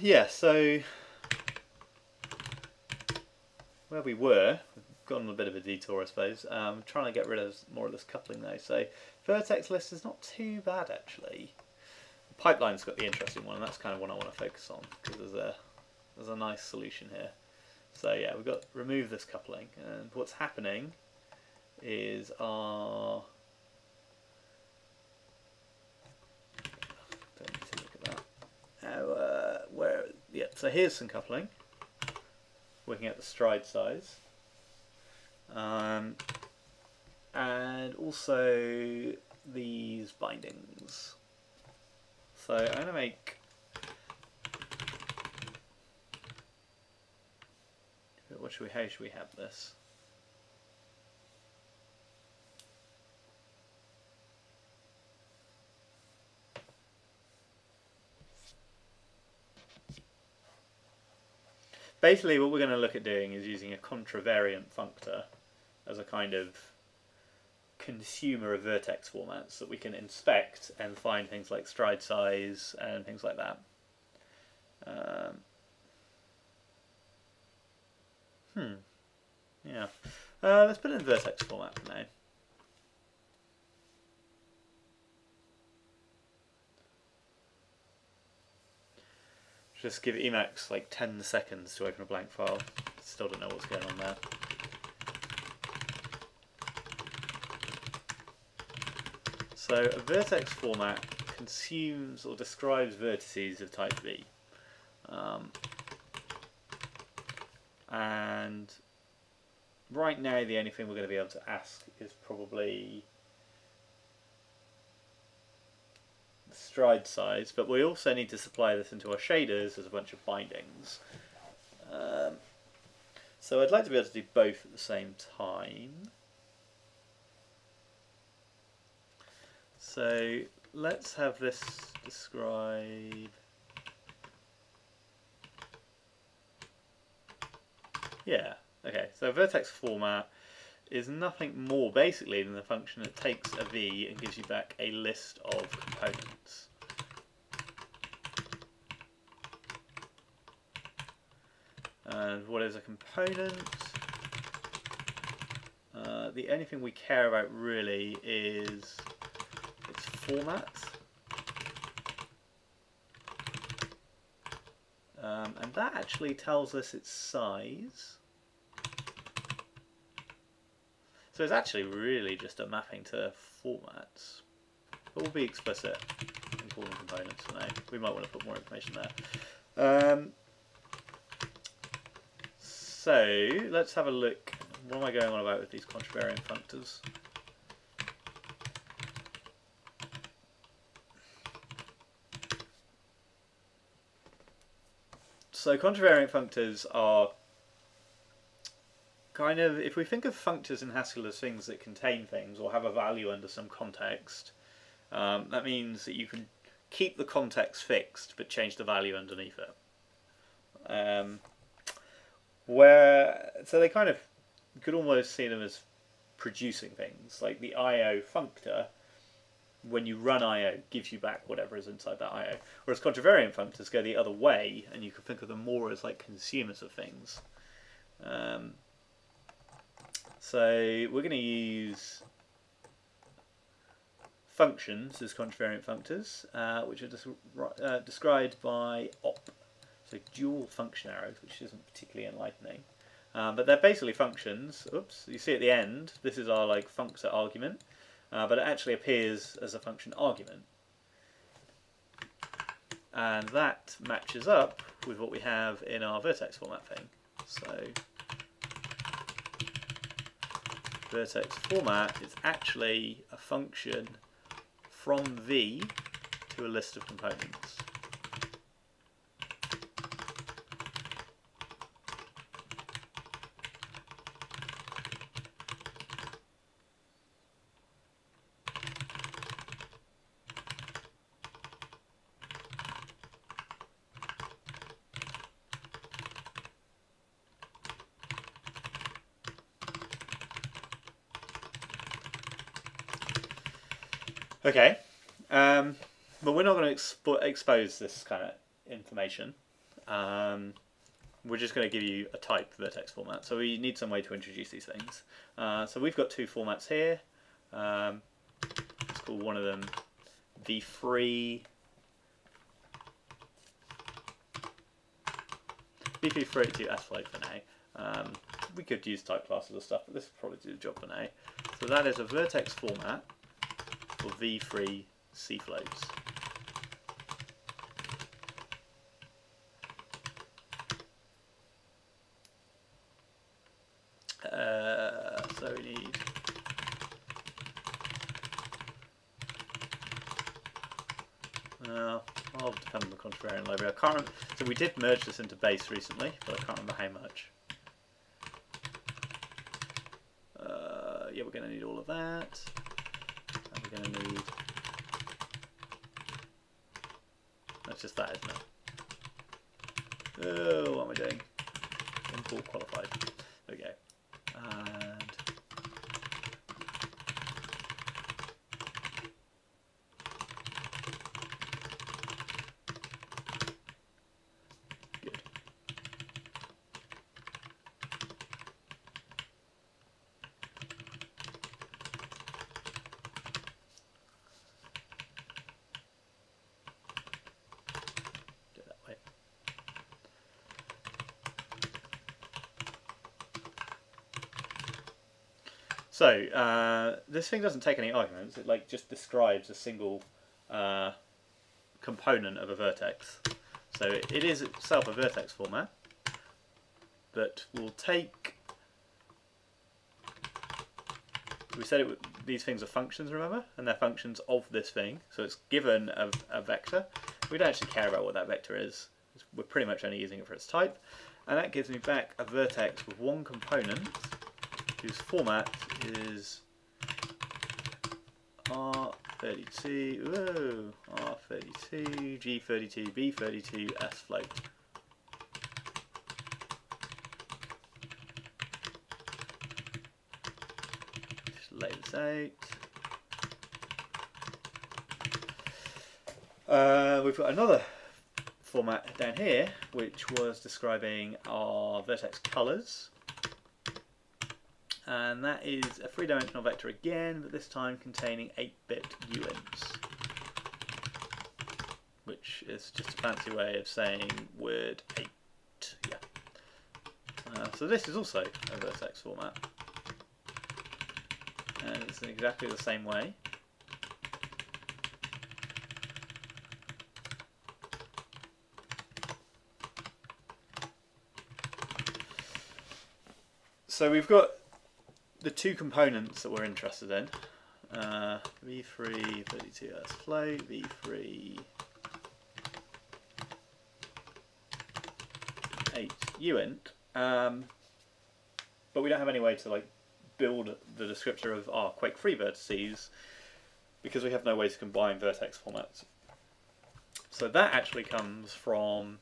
Yeah, so where we were, we've gone on a bit of a detour I suppose, trying to get rid of more of this coupling though, so vertex list is not too bad actually. The pipeline's got the interesting one and that's kind of what I want to focus on because there's a nice solution here. So yeah, we've got to remove this coupling and what's happening is our... yeah, so here's some coupling, working out the stride size, and also these bindings. So I'm going to make, how should we have this? Basically what we're going to look at doing is using a contravariant functor as a kind of consumer of vertex formats that we can inspect and find things like stride size and things like that. Yeah. Let's put it in vertex format for now. Just give Emacs like 10 seconds to open a blank file. Still don't know what's going on there. So a vertex format consumes or describes vertices of type V. And right now the only thing we're going to be able to ask is probably stride size, but we also need to supply this into our shaders as a bunch of bindings. So I'd like to be able to do both at the same time. So let's have this describe... Yeah, okay, so vertex format is nothing more basically than the function that takes a V and gives you back a list of components. And what is a component? The only thing we care about really is its format. And that actually tells us its size. So it's actually really just a mapping to formats. But we'll be explicit in calling components for now. We might want to put more information there. So let's have a look. What am I going on about with these contravariant functors? So contravariant functors are kind of, if we think of functors in Haskell as things that contain things or have a value under some context, that means that you can keep the context fixed but change the value underneath it. So they kind of, you could almost see them as producing things, like the IO functor, when you run IO, gives you back whatever is inside that IO. Whereas contravariant functors go the other way, and you can think of them more as like consumers of things. So we're going to use functions as contravariant functors, which are described by op. So dual function arrows, which isn't particularly enlightening. But they're basically functions. Oops, you see at the end, this is our like functor argument, but it actually appears as a function argument. And that matches up with what we have in our vertex format thing. So vertex format is actually a function from V to a list of components. Okay, but we're not going to expose this kind of information. We're just going to give you a type vertex format. So we need some way to introduce these things. So we've got two formats here. Let's call one of them v3. v3 s float for now. We could use type classes or stuff, but this will probably do the job for now. So that is a vertex format for v3 C floats. So we need I'll depend on the contravariant library. I can't remember. So we did merge this into base recently, but I can't remember how much. Yeah, we're going to need all of that. And we're going to need... That's just that, isn't it? Oh, what am I doing? Import qualified. There we go. And... Good. Do it that way. So this thing doesn't take any arguments. It like just describes a single component of a vertex. So it is itself a vertex format, but we'll take. We said these things are functions, remember, and they're functions of this thing. So it's given a vector. We don't actually care about what that vector is. We're pretty much only using it for its type, and that gives me back a vertex with one component whose format is R32, whoa, R32, G32, B32, S float. Just lay this out. We've got another format down here which was describing our vertex colors. And that is a three-dimensional vector again, but this time containing 8-bit uints, which is just a fancy way of saying word 8. Yeah. So this is also a vertex format, and it's in exactly the same way. So we've got the two components that we're interested in, v3 32s float, v3 uint, but we don't have any way to like build the descriptor of our quake-free vertices because we have no way to combine vertex formats. So that actually comes from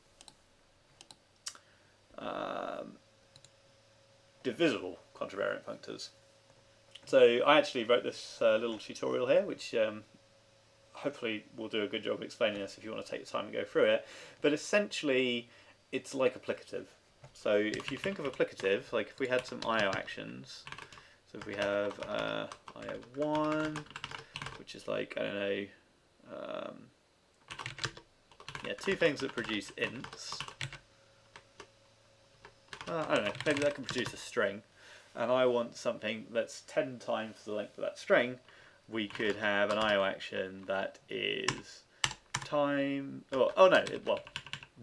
divisible contravariant functors. So I actually wrote this little tutorial here, which hopefully will do a good job of explaining this if you want to take the time to go through it. But essentially, it's like applicative. So if you think of applicative, like if we had some IO actions, so if we have IO1, which is like, I don't know, yeah, two things that produce ints. I don't know, maybe that can produce a string, and I want something that's 10 times the length of that string. We could have an IO action that is time, oh no, well,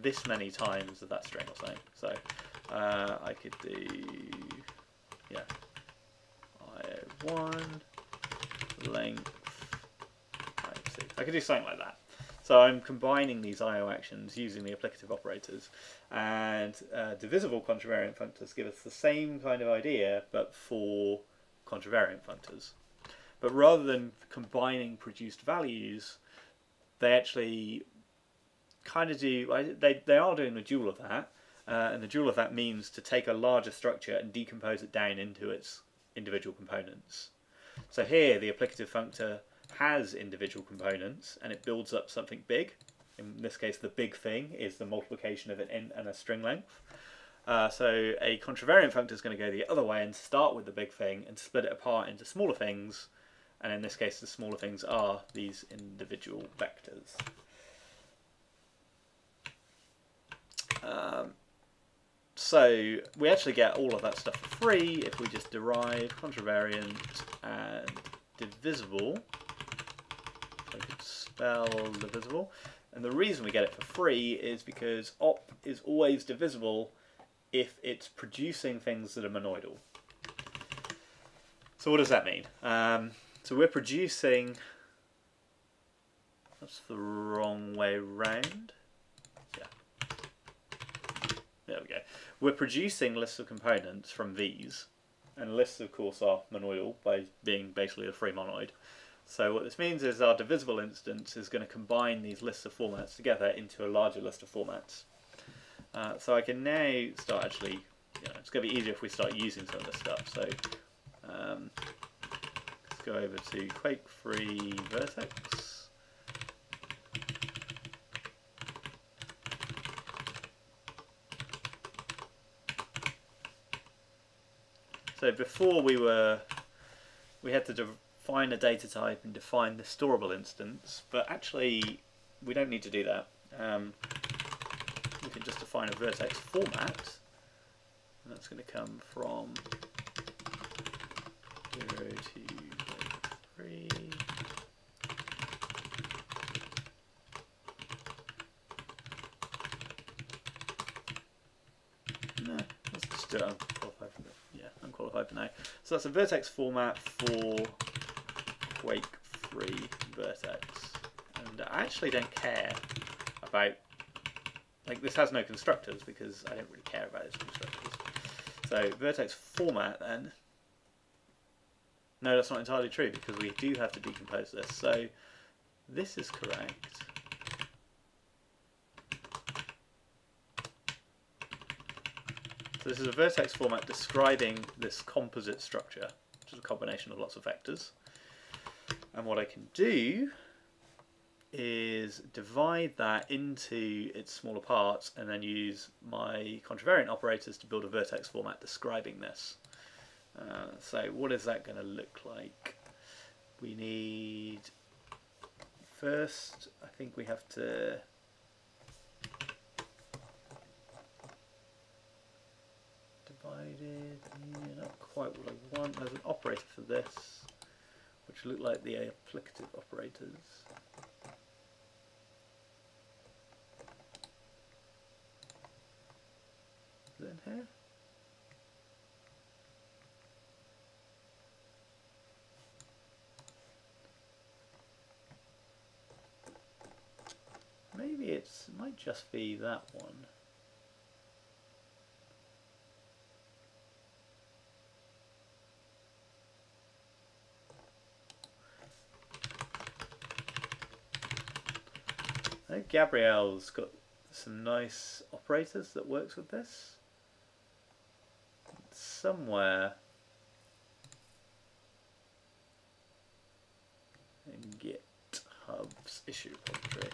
this many times of that string or something. So I could do, yeah, IO1 length times 6. I could do something like that. So I'm combining these IO actions using the applicative operators, and divisible contravariant functors give us the same kind of idea, but for contravariant functors. But rather than combining produced values, they actually kind of do, they are doing the dual of that, and the dual of that means to take a larger structure and decompose it down into its individual components. So here the applicative functor has individual components and it builds up something big. In this case the big thing is the multiplication of an int and a string length. So a contravariant functor is going to go the other way and start with the big thing and split it apart into smaller things, and in this case the smaller things are these individual vectors. So we actually get all of that stuff for free if we just derive contravariant and divisible. I could spell divisible, and the reason we get it for free is because op is always divisible if it's producing things that are monoidal. So what does that mean? So we're producing, that's the wrong way round. Yeah, there we go. We're producing lists of components from these, and lists of course are monoidal by being basically a free monoid. So what this means is our divisible instance is going to combine these lists of formats together into a larger list of formats. So I can now start actually, it's going to be easier if we start using some of this stuff. So let's go over to quake-free vertex. So before we had to define a data type and define the storable instance, but actually we don't need to do that. We can just define a vertex format, and that's going to come from 0-3. No, let's just do it unqualified for unqualified for now. So that's a vertex format for quake-free vertex, and I actually don't care about, like, this has no constructors because I don't really care about its constructors. So vertex format then, no, that's not entirely true because we do have to decompose this. So this is correct. So this is a vertex format describing this composite structure, which is a combination of lots of vectors. And what I can do is divide that into its smaller parts and then use my contravariant operators to build a vertex format describing this. So what is that going to look like? We need, first I think we have to divide it, not quite what I want. There's an operator for this which look like the applicative operators. Is it in here? Maybe it might just be that one. know Gabrielle's got some nice operators that works with this. Somewhere in GitHub's issue repository.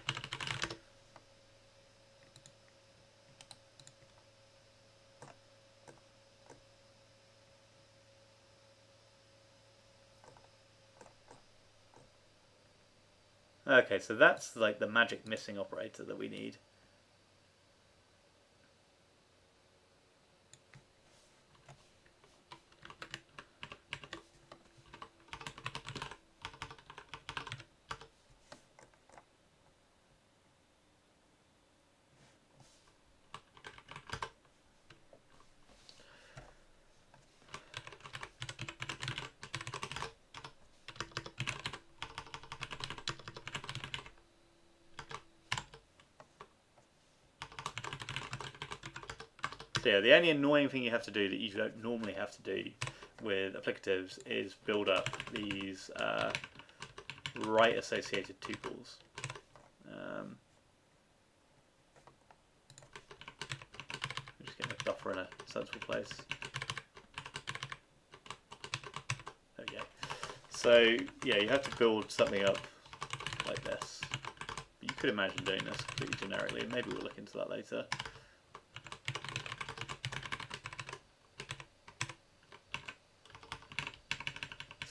Okay, so that's like the magic missing operator that we need. So yeah, the only annoying thing you have to do that you don't normally have to do with applicatives is build up these right associated tuples. I'm just getting the buffer in a sensible place. There we go. So yeah, you have to build something up like this. But you could imagine doing this completely generically, and maybe we'll look into that later.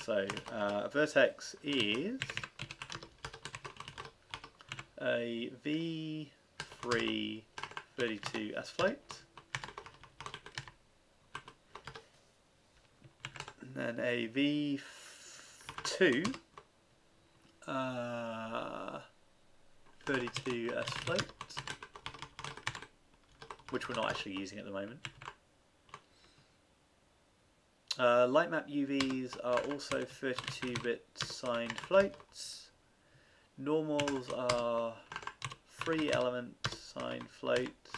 So a vertex is a V3 32S float, and then a V2 32S float, which we're not actually using at the moment. Lightmap UVs are also 32-bit signed floats. Normals are 3-element signed floats,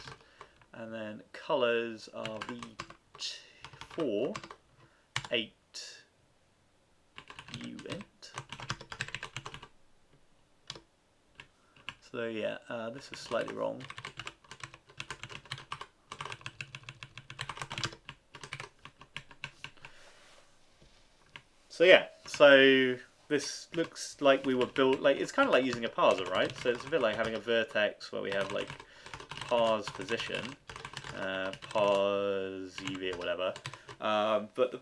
and then colors are V4 8 uint. So yeah, this is slightly wrong. So yeah, so this looks like we were built, like it's kind of like using a parser, right? So it's a bit like having a vertex where we have like parse position, parse UV or whatever, but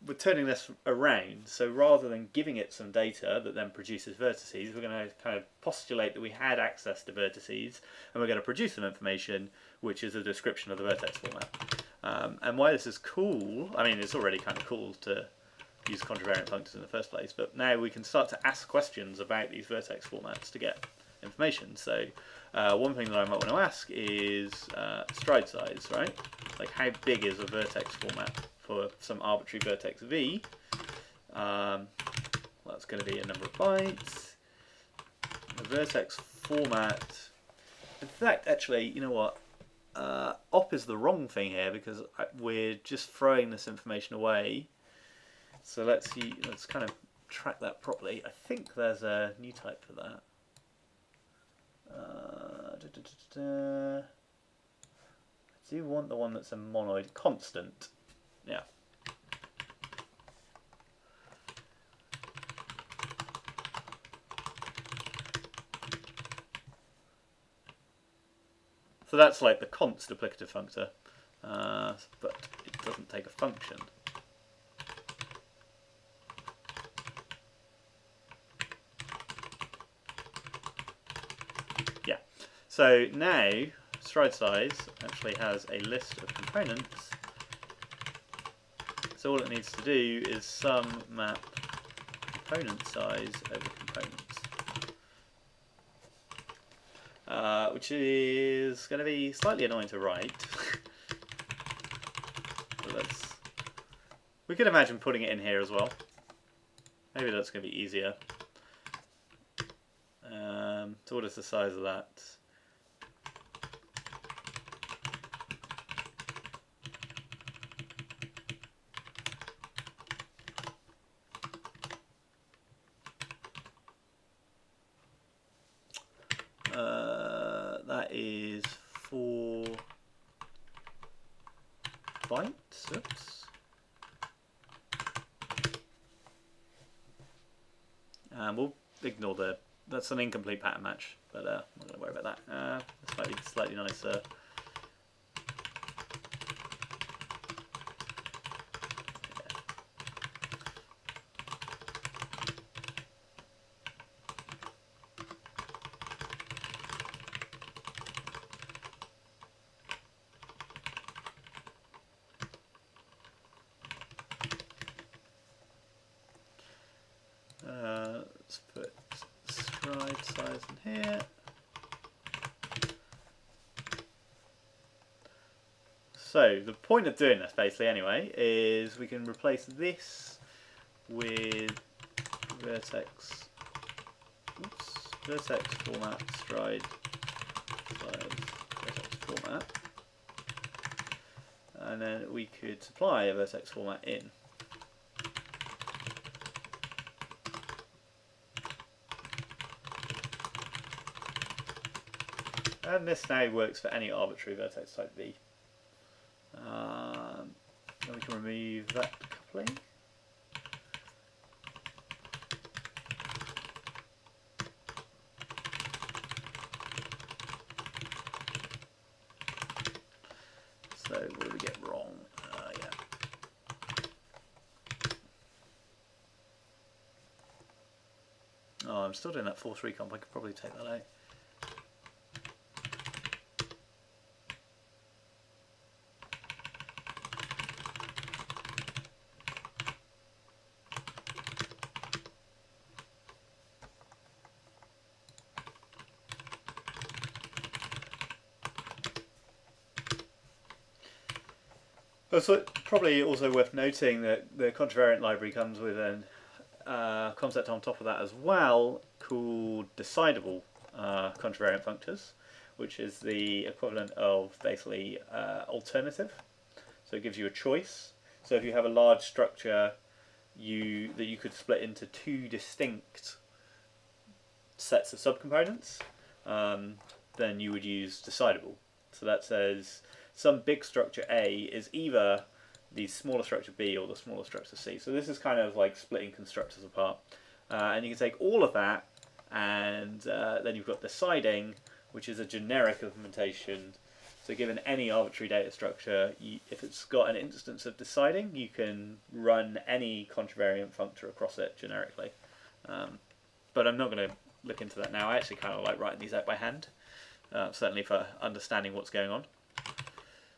we're turning this around. So rather than giving it some data that then produces vertices, we're going to kind of postulate that we had access to vertices, and we're going to produce some information which is a description of the vertex format. And why this is cool, I mean it's already kind of cool to use contravariant functors in the first place, but now we can start to ask questions about these vertex formats to get information. So one thing that I might want to ask is stride size, right? Like how big is a vertex format for some arbitrary vertex V? Well, that's going to be a number of bytes. The vertex format, in fact, actually, you know what? Op is the wrong thing here because we're just throwing this information away. So let's kind of track that properly. I think there's a new type for that. I do want the one that's a monoid constant. Yeah. So that's like the const applicative functor, but it doesn't take a function. Yeah. So now stride size actually has a list of components. So all it needs to do is sum map component size over components. Which is going to be slightly annoying to write. But we could imagine putting it in here as well. Maybe that's going to be easier. So what is the size of that? is 4 bytes. Oops. And we'll ignore that's an incomplete pattern match, but I'm not going to worry about that. Slightly nicer. Let's put stride size in here. So the point of doing this basically anyway is we can replace this with vertex format stride size vertex format, and then we could supply a vertex format in. And this now works for any arbitrary vertex type V. Then we can remove that coupling. So what did we get wrong? Yeah. Oh, I'm still doing that force recomp. I could probably take that out. So probably also worth noting that the Contravariant library comes with a concept on top of that as well called decidable contravariant functors, which is the equivalent of basically alternative. So it gives you a choice. So if you have a large structure that you could split into two distinct sets of subcomponents, then you would use decidable. So that says some big structure A is either the smaller structure B or the smaller structure C. So this is kind of like splitting constructors apart. And you can take all of that, and then you've got deciding, which is a generic implementation. So given any arbitrary data structure, if it's got an instance of deciding, you can run any contravariant functor across it generically. But I'm not going to look into that now. I actually kind of like writing these out by hand, certainly for understanding what's going on.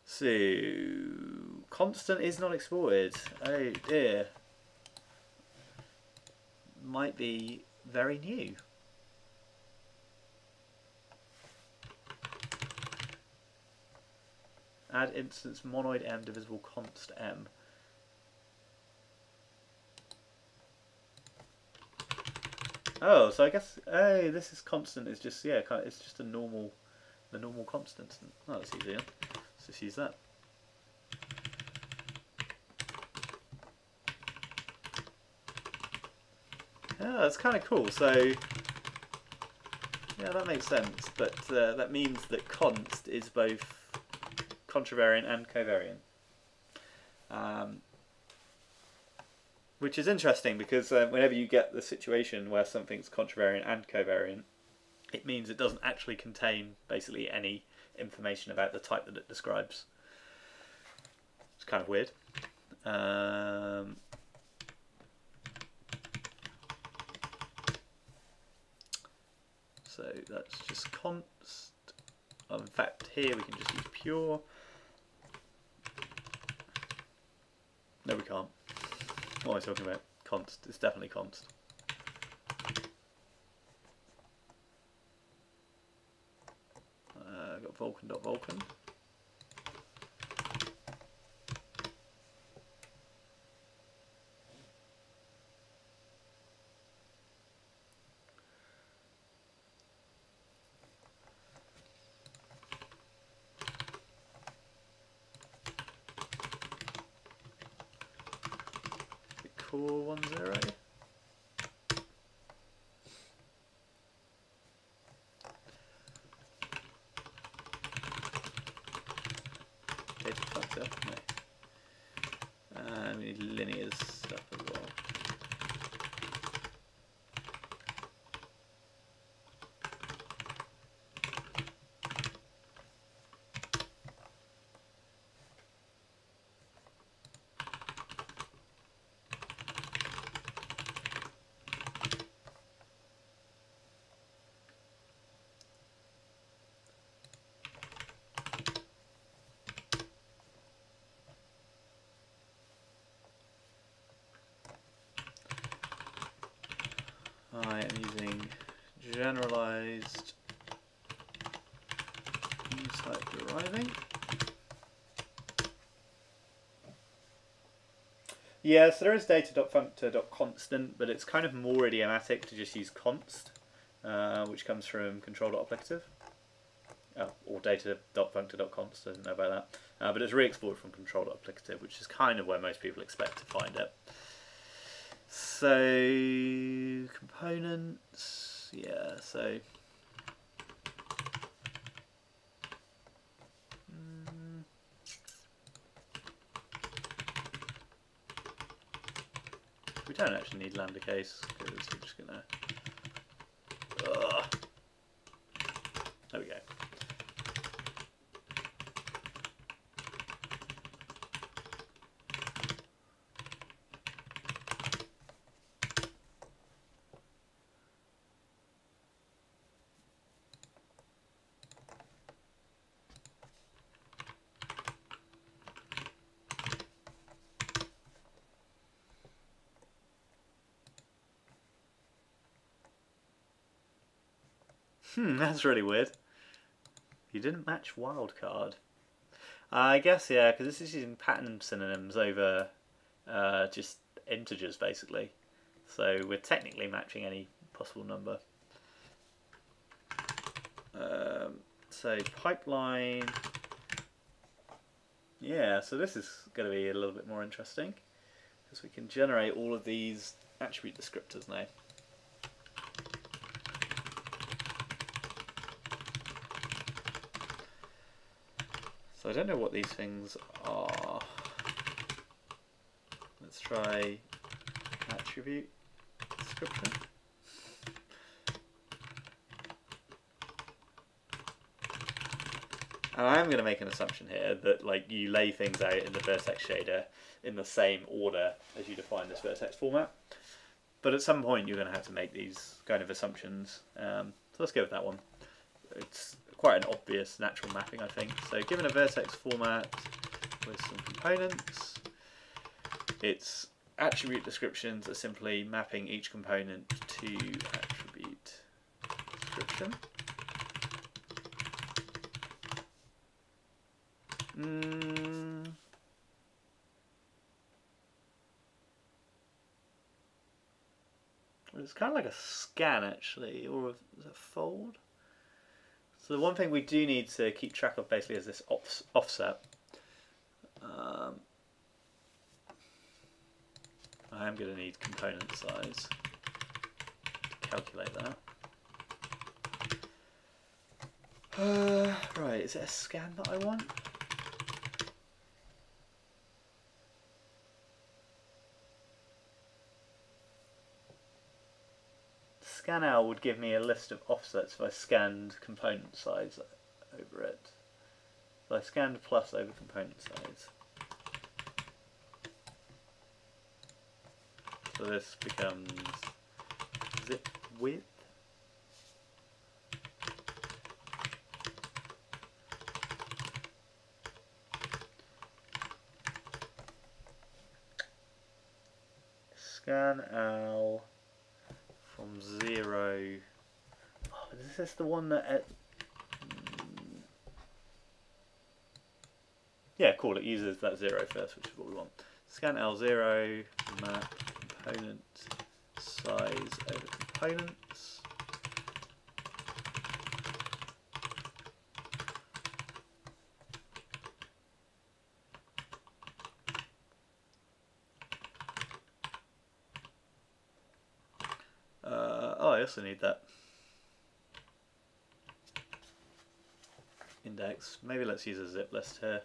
So, constant is not exported. Oh dear. Might be very new. Add instance monoid m divisible const m. Oh, so I guess this is constant is just it's just the normal constant. Oh, that's easy. Let's just use that. Yeah, that's kind of cool. So yeah, that makes sense. But that means that const is both contravariant and covariant, which is interesting because whenever you get the situation where something's contravariant and covariant, it means it doesn't actually contain basically any information about the type that it describes. It's kind of weird. So that's just const. In fact, here we can just use pure. No, we can't. What am I talking about? Const. It's definitely const. Got Vulkan.Vulkan. Core 10. And we need linear stuff as well. I am using generalized type deriving. Yeah, so there is data.functor.constant, but it's kind of more idiomatic to just use const, which comes from control.applicative. Oh, or data.functor.const, I didn't know about that. But it's re-exported from control.applicative, which is kind of where most people expect to find it. So, components, yeah, so we don't actually need lambda case because we're just gonna. There we go. That's really weird. You didn't match wildcard. I guess, yeah, because this is using pattern synonyms over just integers, basically. So we're technically matching any possible number. So pipeline. Yeah, so this is going to be a little bit more interesting because we can generate all of these attribute descriptors now. So I don't know what these things are. Let's try attribute descriptor. And I am going to make an assumption here that like you lay things out in the vertex shader in the same order as you define this vertex format. But at some point you're going to have to make these kind of assumptions. So let's go with that one. It's quite an obvious natural mapping, I think. So given a vertex format with some components, its attribute descriptions are simply mapping each component to attribute description. It's kind of like a scan actually, or is it a fold? So the one thing we do need to keep track of basically is this offset. I am going to need component size to calculate that. Right, is it a scan that I want? Scan would give me a list of offsets if I scanned component size over it. So I scanned plus over component size. So this becomes zip width. Scan al from 0. Oh, is this the one that? Yeah, cool. It uses that 0 first, which is what we want. Scan L0 map component size over components. Oh, I also need that index. Maybe let's use a zip list here.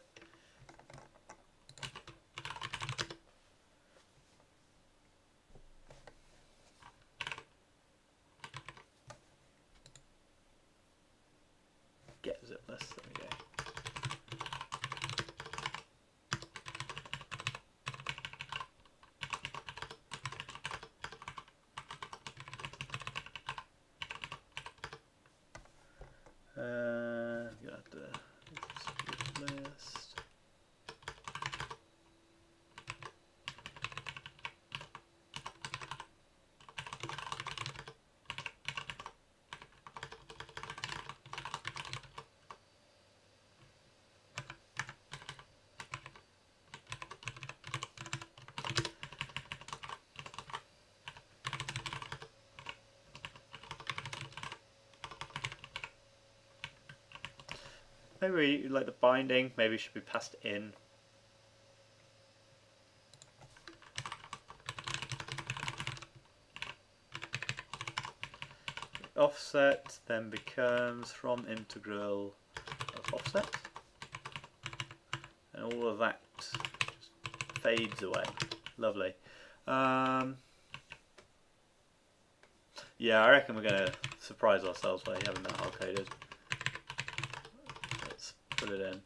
Maybe like the binding, maybe should be passed in. The offset then becomes from integral of offset, and all of that just fades away. Lovely. Yeah, I reckon we're going to surprise ourselves by having that hard coded. Let's put it in.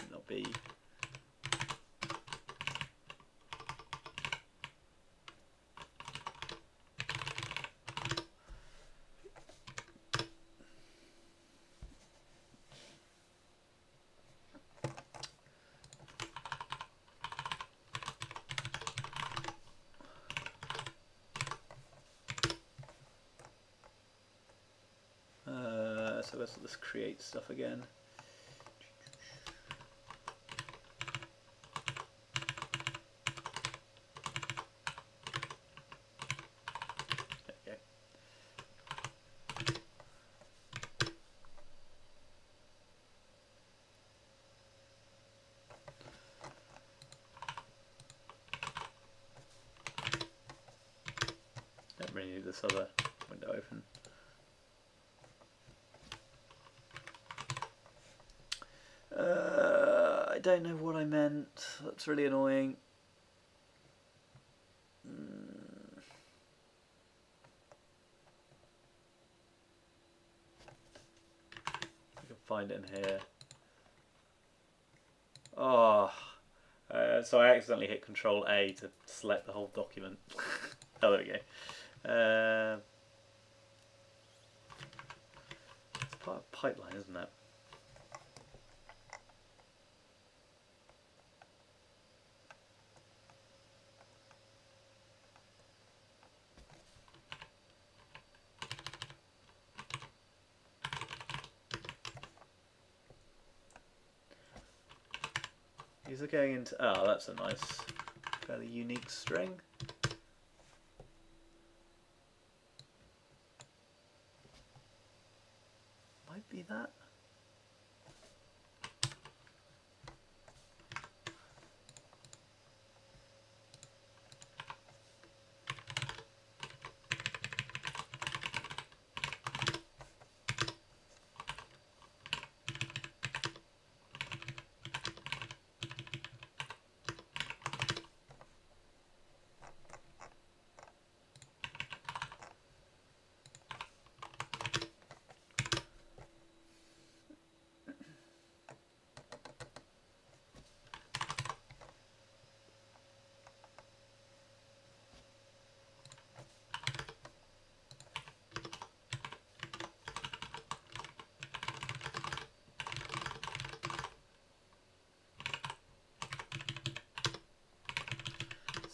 It'll be so let's create stuff again. There we go. Don't really need this other window open. I don't know what I meant. That's really annoying. I can find it in here. Oh, so I accidentally hit Control A to select the whole document. Oh, there we go. It's part of pipeline, isn't it? These are going into, oh, that's a nice, fairly unique string. Might be that.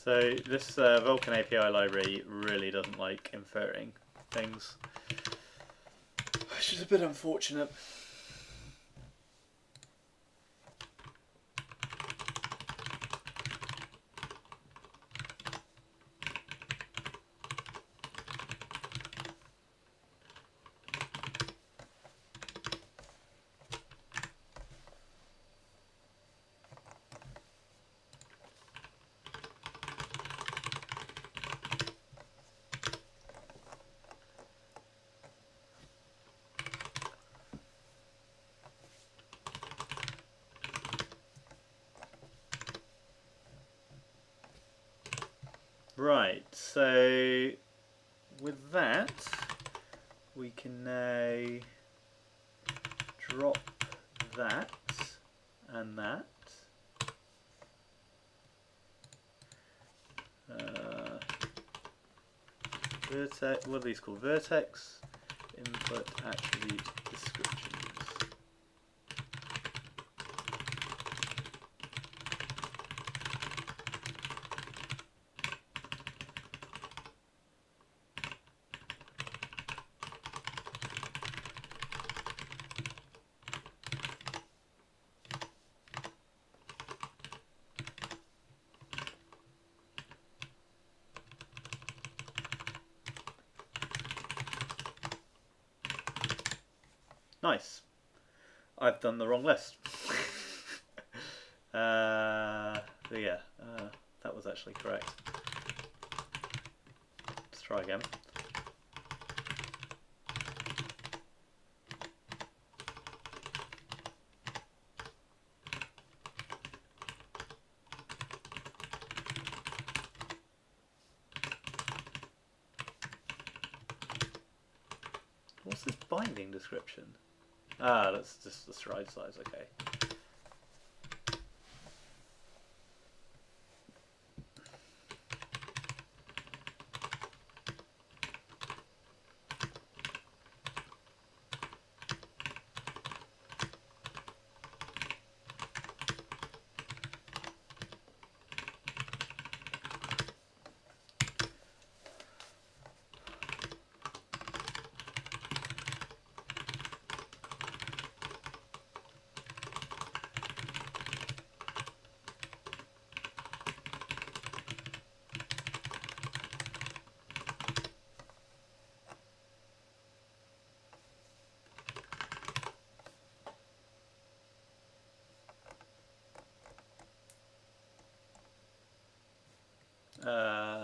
So this Vulkan API library really doesn't like inferring things, which is a bit unfortunate. Right, so with that, we can now drop that and that. Vertex, what are these called? Vertex input attribute descriptions. Nice. I've done the wrong list. Yeah, that was actually correct. Let's try again. What's this binding description? Ah, that's just the stride size, okay.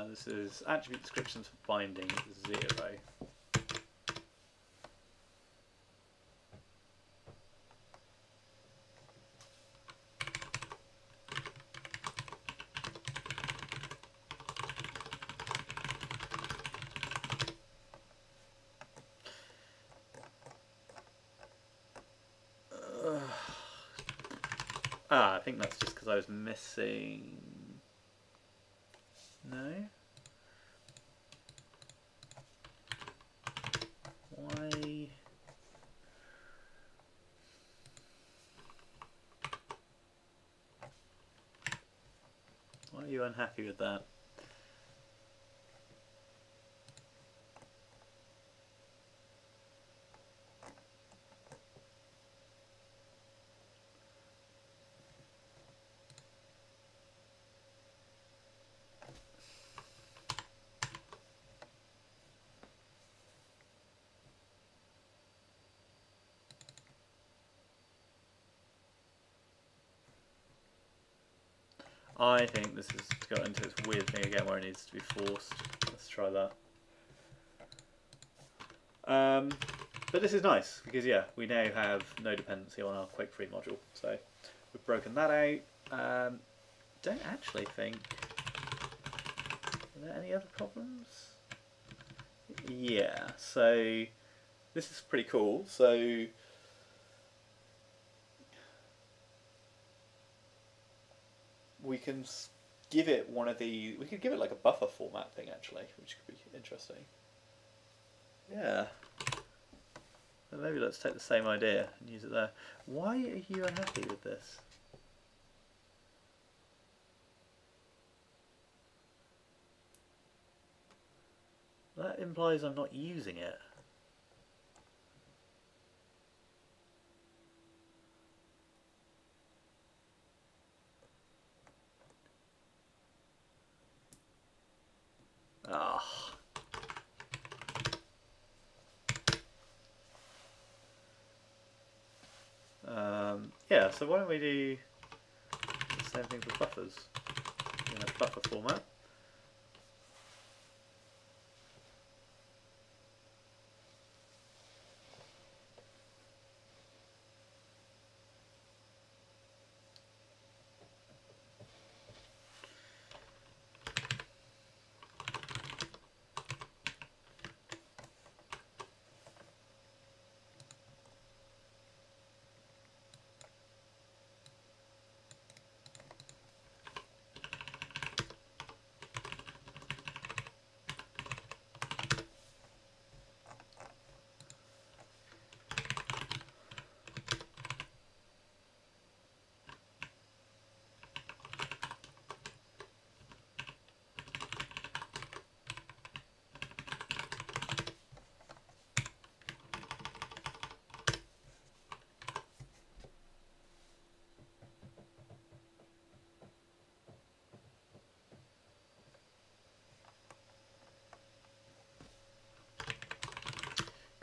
This is attribute descriptions for binding 0. I think that's just because I was missing. No? Why? Why are you unhappy with that? I think this has got into this weird thing again where it needs to be forced. Let's try that. But this is nice because yeah, we now have no dependency on our Quake-3 module. So we've broken that out. Don't actually think. Are there any other problems? Yeah, so this is pretty cool. So we can give it one of the, we could give it like a buffer format thing actually, which could be interesting. Yeah. So maybe let's take the same idea and use it there. Why are you unhappy with this? That implies I'm not using it. Yeah, so why don't we do the same thing for buffers in a buffer format.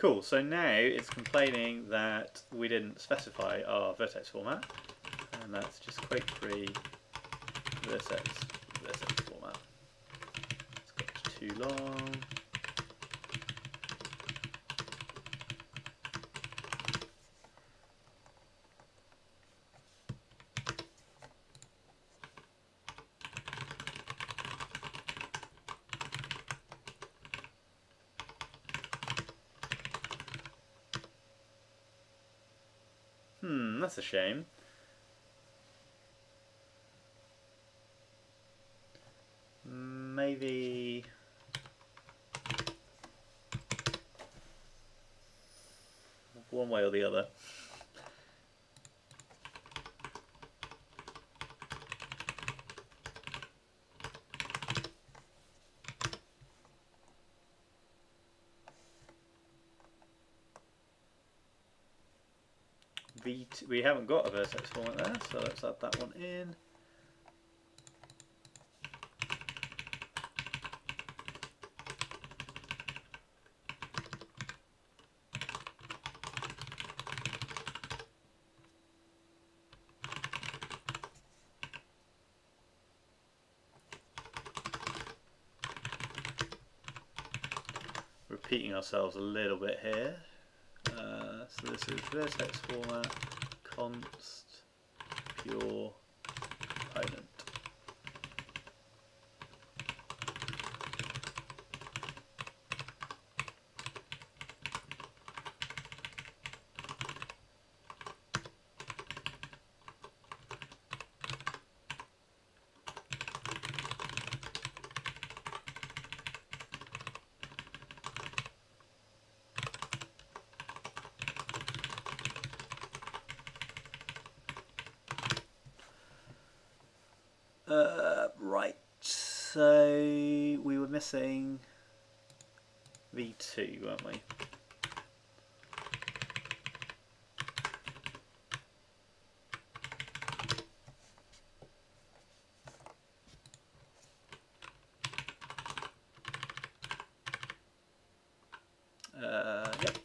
Cool, so now it's complaining that we didn't specify our vertex format, and that's just quake-3 vertex format. It's got too long. That's a shame. Maybe one way or the other. We haven't got a vertex format there, so let's add that one in. Repeating ourselves a little bit here. So this is vertex format, const, pure, component. Right, so we were missing v2, weren't we? Yep.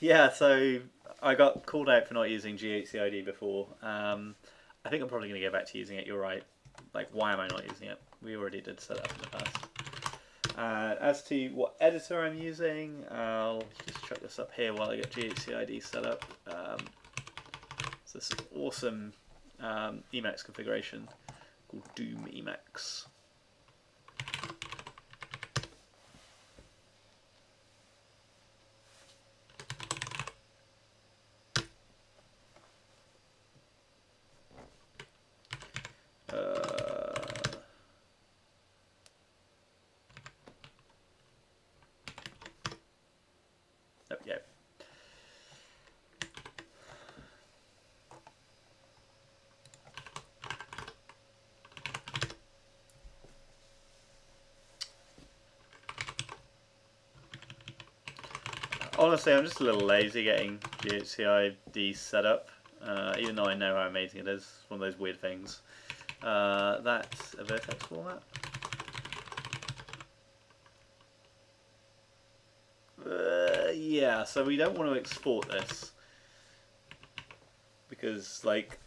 Yeah, so I got called out for not using GHCID before. I think I'm probably going to go back to using it. You're right. Like, why am I not using it? We already did set it up in the past. As to what editor I'm using, I'll just chuck this up here while I get GHCID set up. It's this awesome Emacs configuration called Doom Emacs. There we go. Honestly, I'm just a little lazy getting GHCID set up, even though I know how amazing it is. It's one of those weird things. That's a vertex format. Yeah, so we don't want to export this because, like,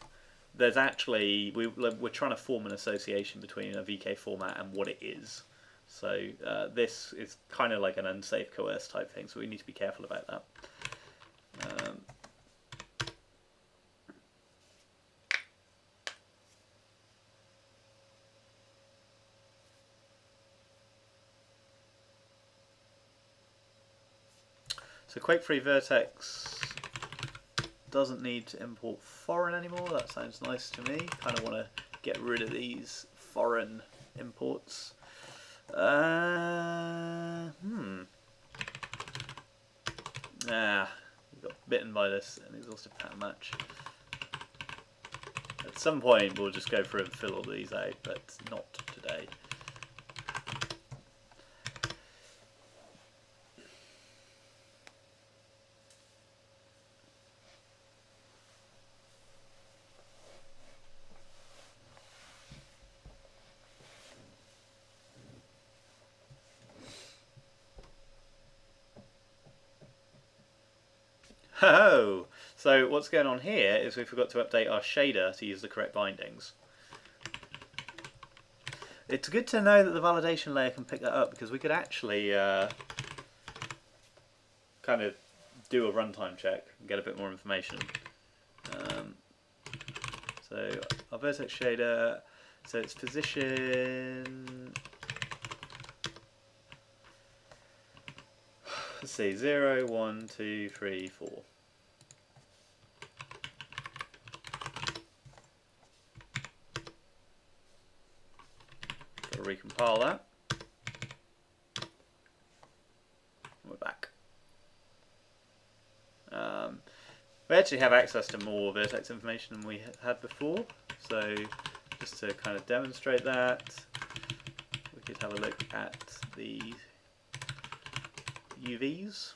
there's actually we're trying to form an association between a VK format and what it is. So this is kind of like an unsafe coerce type thing, so we need to be careful about that. So quake-3 vertex doesn't need to import foreign anymore. That sounds nice to me. Kind of want to get rid of these foreign imports. We got bitten by this inexhaustive pattern match. At some point we'll just go through and fill all these out, but not today. Oh, so what's going on here is we forgot to update our shader to use the correct bindings. It's good to know that the validation layer can pick that up, because we could actually kind of do a runtime check and get a bit more information. So our vertex shader, so it's position, let's see, 0, 1, 2, 3, 4. Got to recompile that. We're back. We actually have access to more vertex information than we had before, so just to kind of demonstrate that, we could have a look at the UVs.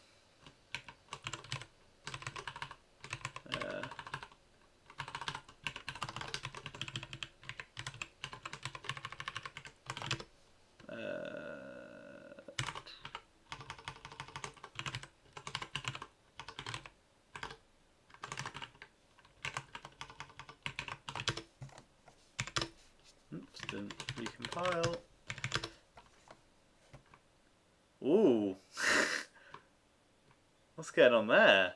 Oops, didn't recompile. Ooh, what's going on there?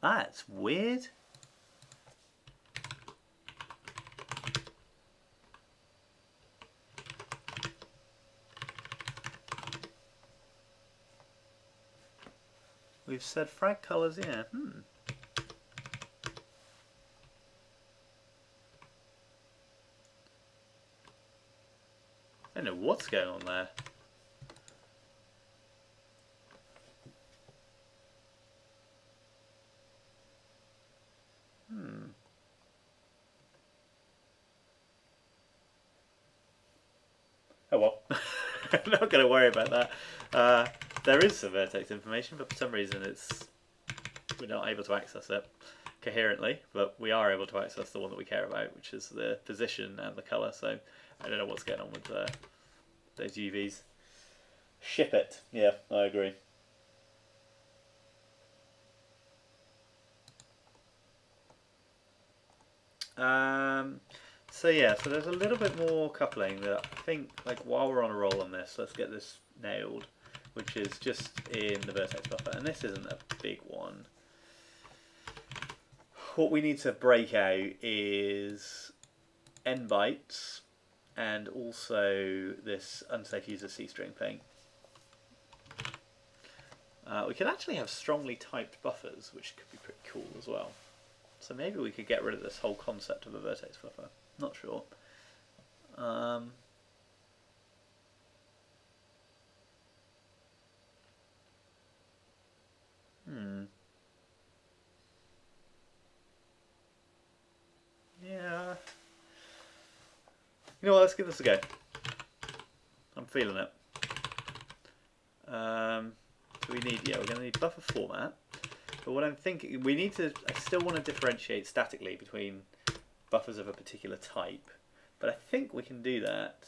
That's weird. We've said frag colors, yeah. I don't know what's going on there. Oh well, I'm not going to worry about that. There is some vertex information, but for some reason we're not able to access it coherently, but we are able to access the one that we care about, which is the position and the colour, so I don't know what's going on with those UVs. Ship it. Yeah, I agree. So yeah, so there's a little bit more coupling that I think, like, while we're on a roll on this, let's get this nailed, which is just in the vertex buffer, and this isn't a big one. What we need to break out is n bytes and also this unsafe user C string thing. We could actually have strongly typed buffers, which could be pretty cool as well. So maybe we could get rid of this whole concept of a vertex buffer. Not sure. Yeah. You know what, let's give this a go. I'm feeling it. So we need, we're going to need buffer format. But what I'm thinking, I still want to differentiate statically between buffers of a particular type. But I think we can do that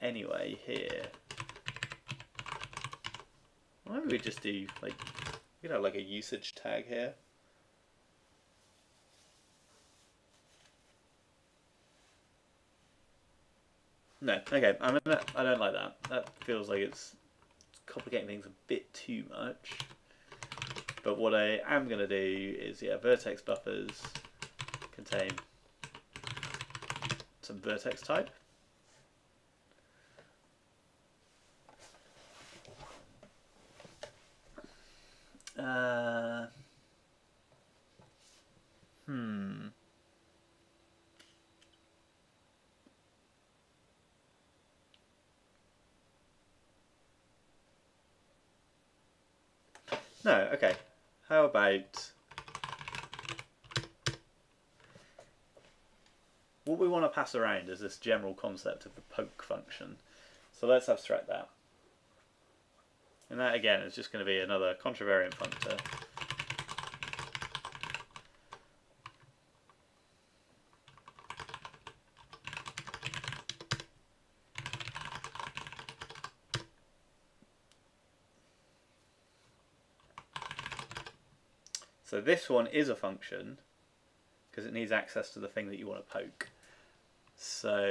anyway here. Why don't we just do, like, you know, like a usage tag here? No, okay, I don't like that. That feels like it's complicating things a bit too much. But what I am going to do is, vertex buffers contain some vertex type. No, okay. How about what we want to pass around is this general concept of the poke function. So let's abstract that. And that again is just going to be another contravariant functor. So this one is a function because it needs access to the thing that you want to poke. So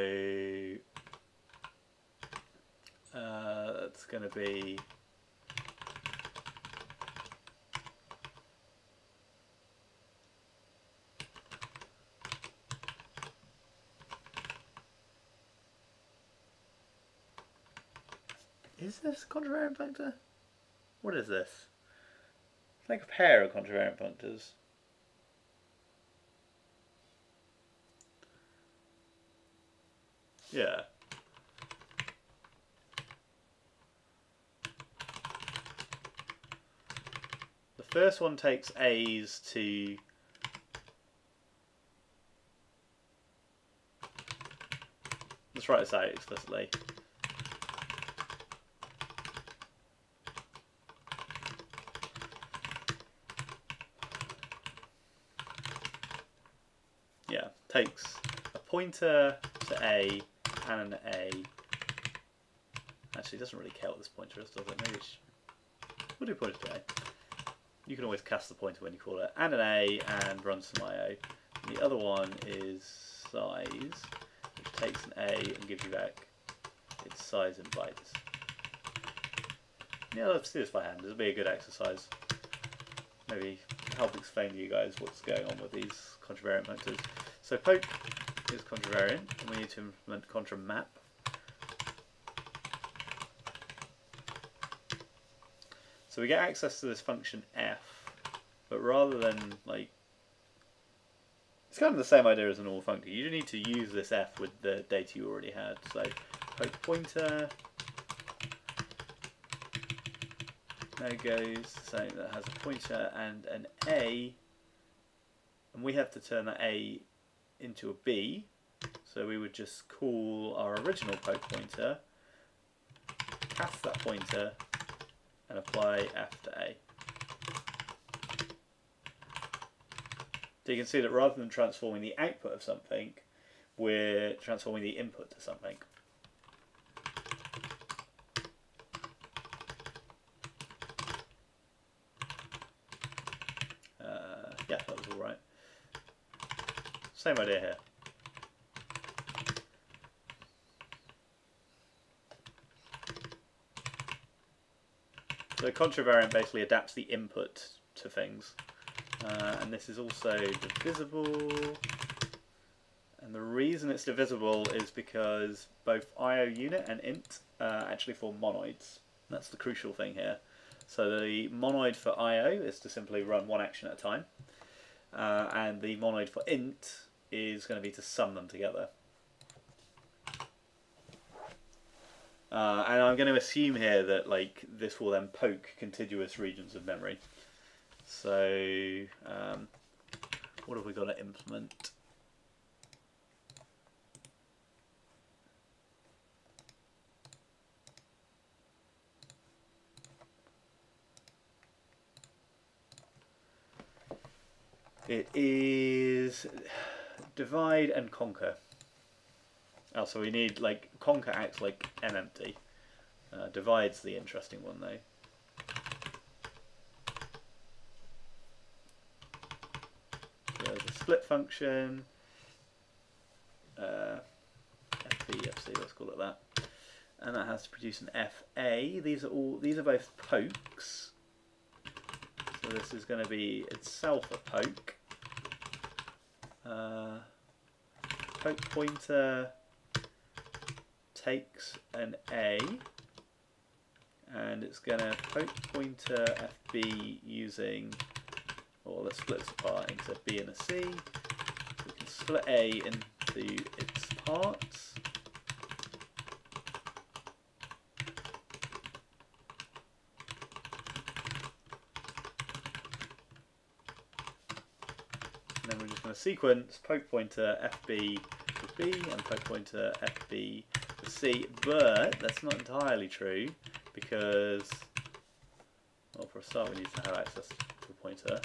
it's going to be is this a contravariant functor? What is this? It's like a pair of contravariant functors. Yeah. The first one takes A's to let's write this out explicitly. Yeah, takes a pointer to A and an A. Actually, it doesn't really care what this pointer is, does it? Maybe we'll do pointer to A. You can always cast the pointer when you call it. And an A and run some IO. And the other one is size, which takes an A and gives you back its size in bytes. Yeah, let's do this by hand. This will be a good exercise. Maybe help explain to you guys what's going on with these contravariant functors. So poke is contravariant, and we need to implement contra map. So we get access to this function f, but rather than like, it's kind of the same idea as a normal functor. You need to use this f with the data you already had. So poke pointer now goes to something that has a pointer and an a, and we have to turn that a into a b. So we would just call our original poke pointer, cast that pointer, and apply f to a. So you can see that rather than transforming the output of something, we're transforming the input to something. Yeah, that was all right. Same idea here. So contravariant basically adapts the input to things, and this is also divisible. And the reason it's divisible is because both IO unit and int actually form monoids. That's the crucial thing here. So the monoid for IO is to simply run one action at a time, and the monoid for int is going to be to sum them together. And I'm going to assume here that like this will then poke contiguous regions of memory. So what have we got to implement? It is divide and conquer. Oh, so we need like conquer acts like empty. Divide's the interesting one though. There's a split function. FB, FC, let's call it that. And that has to produce an FA. These are both pokes. So this is going to be itself a poke. Poke pointer takes an A, and it's going to poke pointer FB using, or let's split this apart into B and a C. We can split A into its parts. And then we're just going to sequence poke pointer FB with B and poke pointer FB with C, but that's not entirely true because, well, for a start we need to have access to the pointer,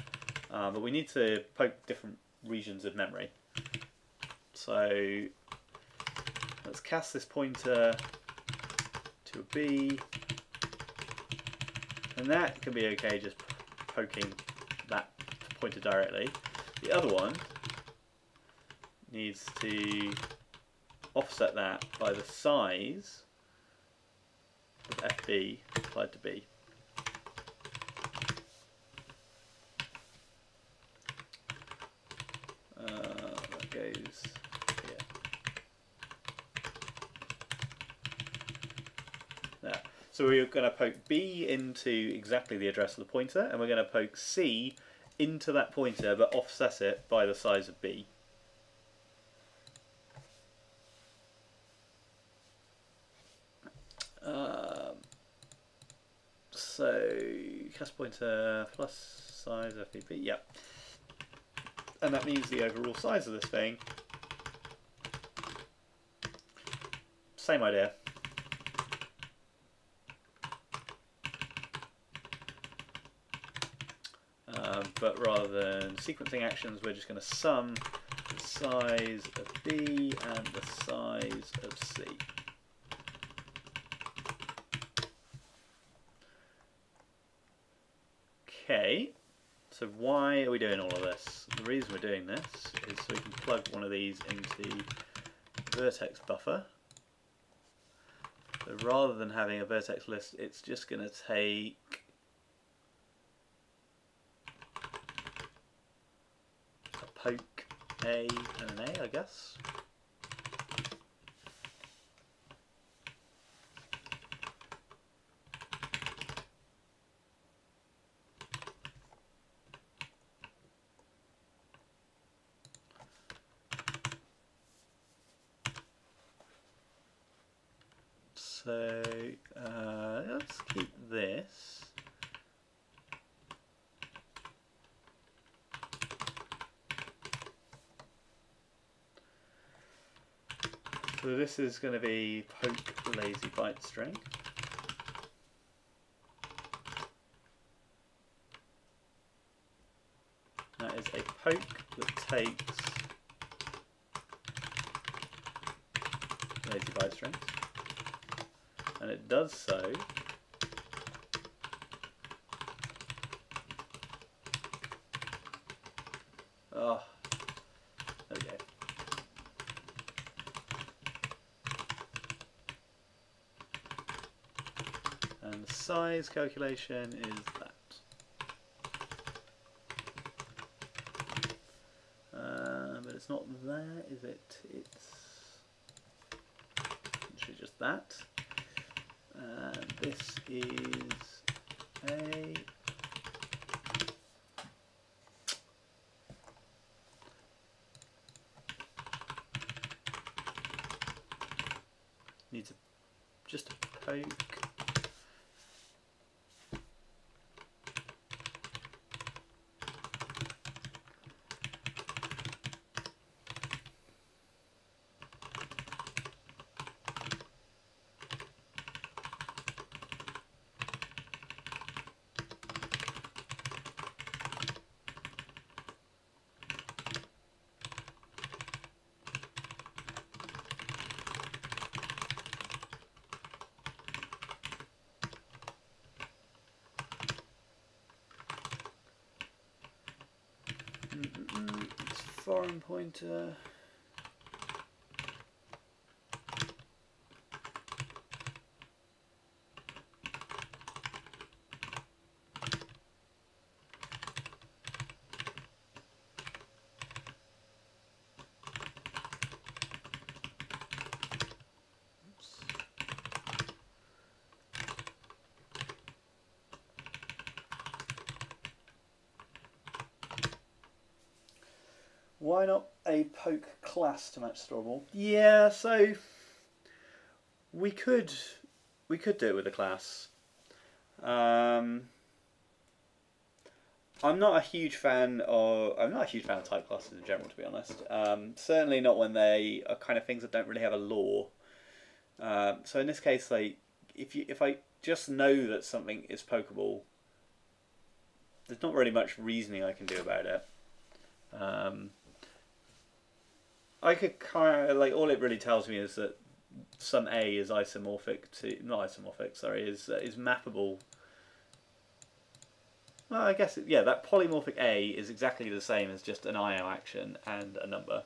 but we need to poke different regions of memory. So let's cast this pointer to a B, and that can be okay just poking that pointer directly. The other one needs to offset that by the size of FB applied to B. That goes here. There. So we're going to poke B into exactly the address of the pointer, and we're going to poke C into that pointer but offset it by the size of B. So cast pointer plus size FBB, yep. And that means the overall size of this thing. Same idea. But rather than sequencing actions, we're just going to sum the size of B and the size of C. Okay, so why are we doing all of this? The reason we're doing this is so we can plug one of these into vertex buffer. So rather than having a vertex list, it's just going to take a poke A and an A, I guess. So let's keep this. So this is going to be poke lazy byte string. That is a poke that takes lazy byte strings. And it does so there we go. And the size calculation is that. But it's not there, is it? It's literally just that. And this is a needs just a poke. It's foreign pointer. Why not a poke class to match storeable? Yeah, so we could do it with a class. I'm not a huge fan of type classes in general, to be honest. Certainly not when they are kind of things that don't really have a lore. So in this case, like if I just know that something is pokeable, there's not really much reasoning I can do about it. I could kind of, like, all it really tells me is that some A is isomorphic to, not isomorphic, sorry, is mappable well, I guess, yeah, that polymorphic A is exactly the same as just an IO action and a number.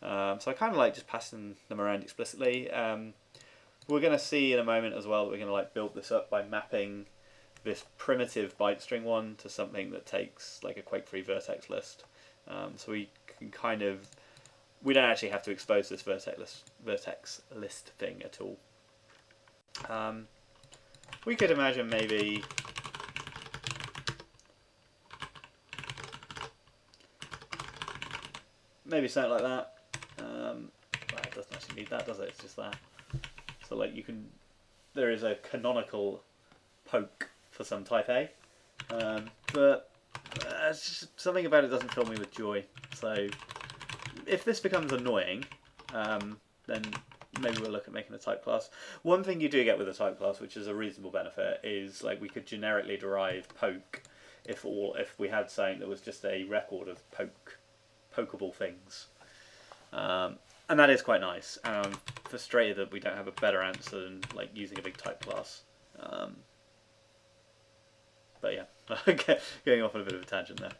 So I kind of like just passing them around explicitly. We're going to see in a moment as well that we're going to like build this up by mapping this primitive byte string one to something that takes like a quake-free vertex list. So we can kind of, we don't actually have to expose this vertex list thing at all. We could imagine maybe something like that. Well, it doesn't actually need that, does it? It's just that. So like you can, there is a canonical poke for some type A, but it's just, something about it doesn't fill me with joy. So if this becomes annoying, then maybe we'll look at making a type class. One thing you do get with a type class, which is a reasonable benefit, is like we could generically derive poke if we had something that was just a record of pokeable things. And that is quite nice. And I'm frustrated that we don't have a better answer than like using a big type class. But yeah, going off on a bit of a tangent there.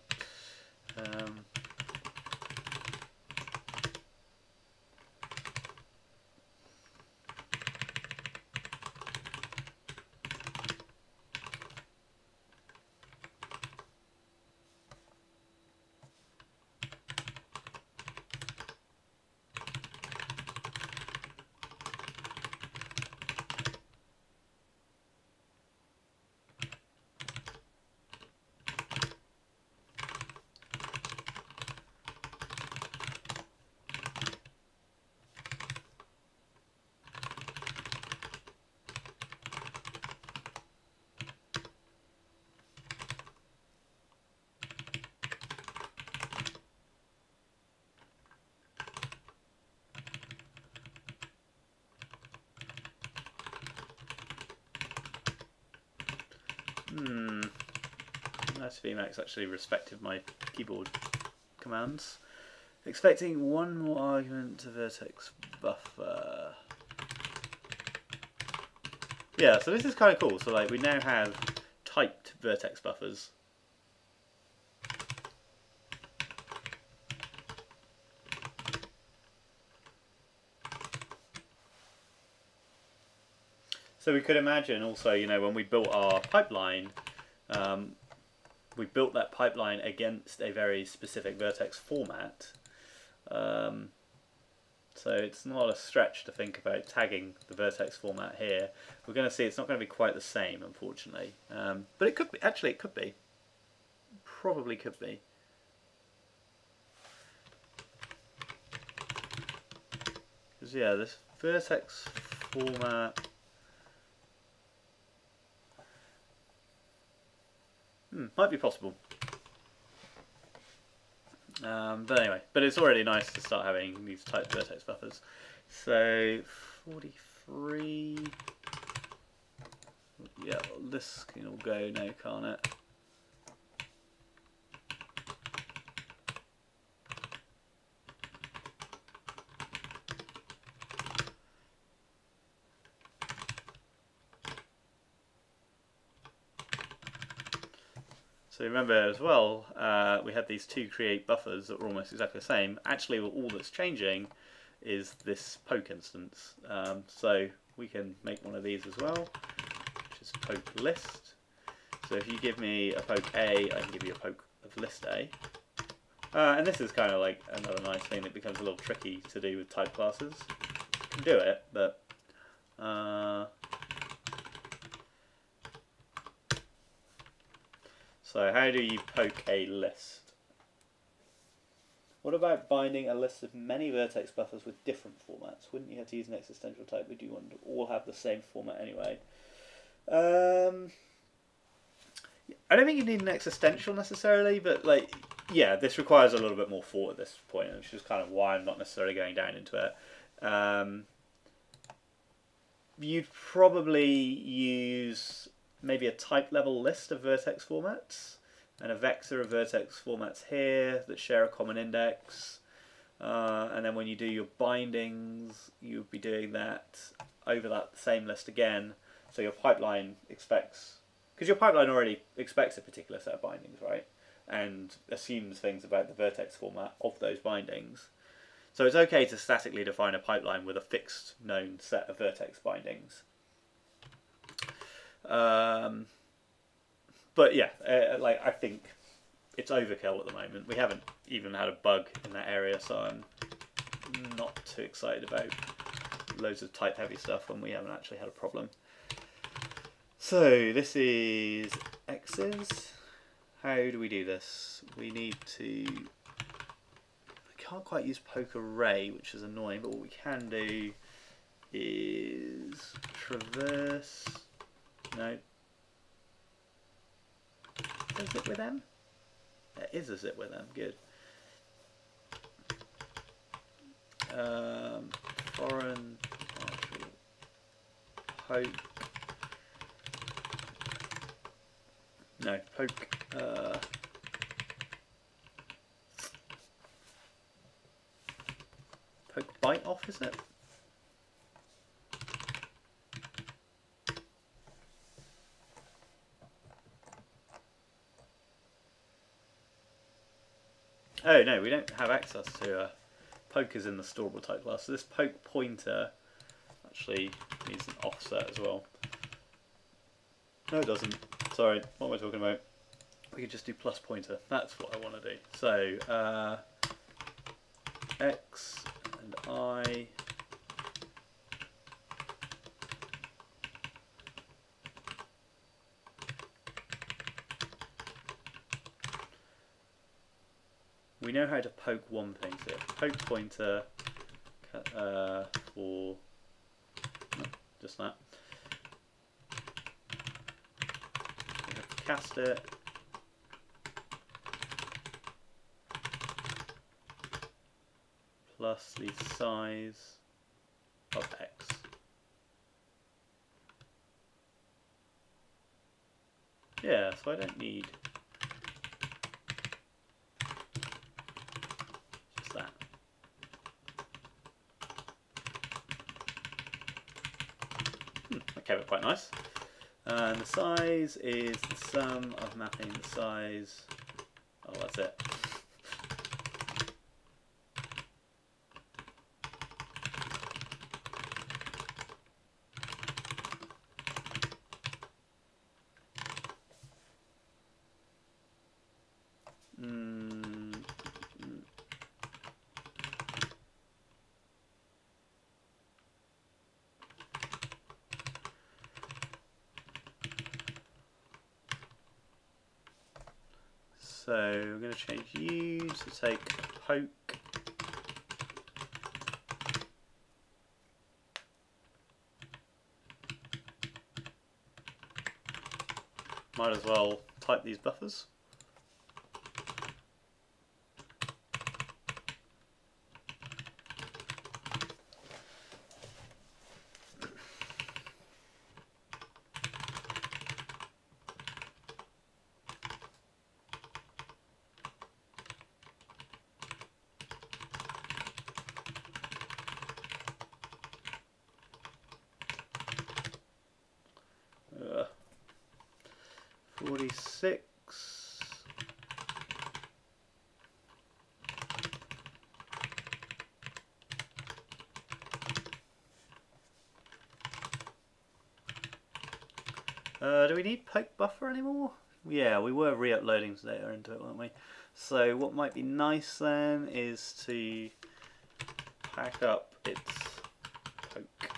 Nice Vmax actually respected my keyboard commands. Expecting one more argument to vertex buffer. Yeah, so this is kind of cool. So like we now have typed vertex buffers. So we could imagine also, you know, when we built our pipeline, we built that pipeline against a very specific vertex format. So it's not a stretch to think about tagging the vertex format here. We're going to see it's not going to be quite the same, unfortunately. But it could be. Actually, it could be. Probably could be. Because yeah, this vertex format. Might be possible. But anyway, but it's already nice to start having these type vertex buffers. So 43. Yeah, well, this can all go now, can't it? So remember as well, we had these two create buffers that were almost exactly the same. Actually, all that's changing is this poke instance. So we can make one of these as well, which is poke list. So if you give me a poke A, I can give you a poke of list A. And this is kind of like another nice thing that becomes a little tricky to do with type classes. You can do it, but so how do you poke a list? What about binding a list of many vertex buffers with different formats? Wouldn't you have to use an existential type? Would you want to all have the same format anyway? I don't think you need an existential necessarily, but like, yeah, this requires a little bit more thought at this point, which is kind of why I'm not necessarily going down into it. You'd probably use maybe a type level list of vertex formats and a vector of vertex formats here that share a common index, and then when you do your bindings you'll be doing that over that same list again, so your pipeline expects, because your pipeline already expects a particular set of bindings, right? And assumes things about the vertex format of those bindings. So it's okay to statically define a pipeline with a fixed known set of vertex bindings. But yeah, like I think it's overkill at the moment. We haven't even had a bug in that area, so I'm not too excited about loads of type heavy stuff when we haven't actually had a problem. So this is X's. How do we do this? We need to... I can't quite use poke array, which is annoying, but what we can do is traverse... No. Is it with M? There is a zip with M, good. Foreign partial poke. No, poke. Poke byte off, is it? Oh no, we don't have access to poke is in the storeable type class. So this poke pointer actually needs an offset as well. No, it doesn't. Sorry, what am I talking about? We could just do plus pointer. That's what I want to do. So X and I. We know how to poke one thing, so poke pointer for just that. We have to cast it. Plus the size of X. Yeah, so I don't need that. Okay, but quite nice. And the size is the sum of mapping the size. Oh, that's it. So we're going to change U to take poke. Might as well type these buffers. Uh, 46. Do we need poke buffer anymore? Yeah, we were re-uploading data into it, weren't we? So what might be nice then is to pack up its poke.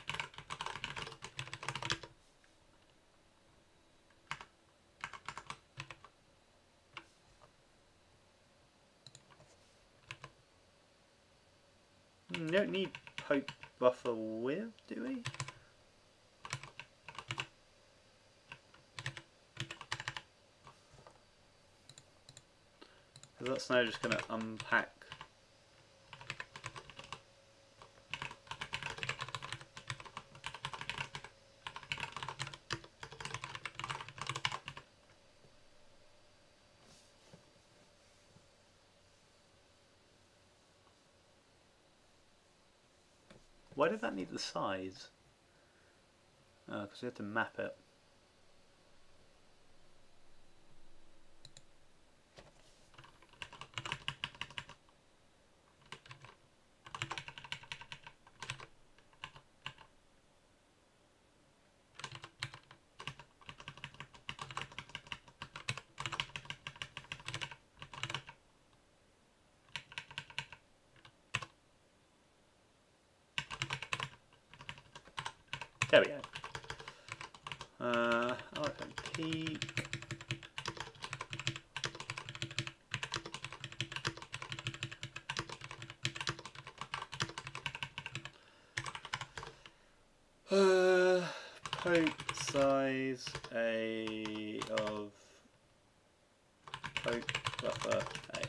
We don't need poke buffer with, do we? Because that's now just going to unpack. Why did that need the size? Because we had to map it. There we go. Item peak. Poke size A of poke buffer A.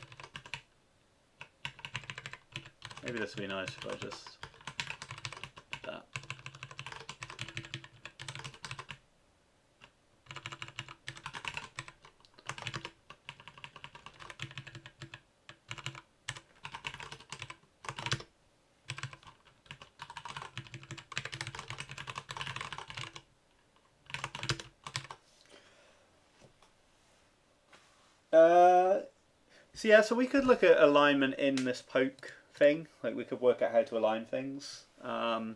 Maybe this would be nice if I just did that. So yeah, so we could look at alignment in this poke thing. Like we could work out how to align things. To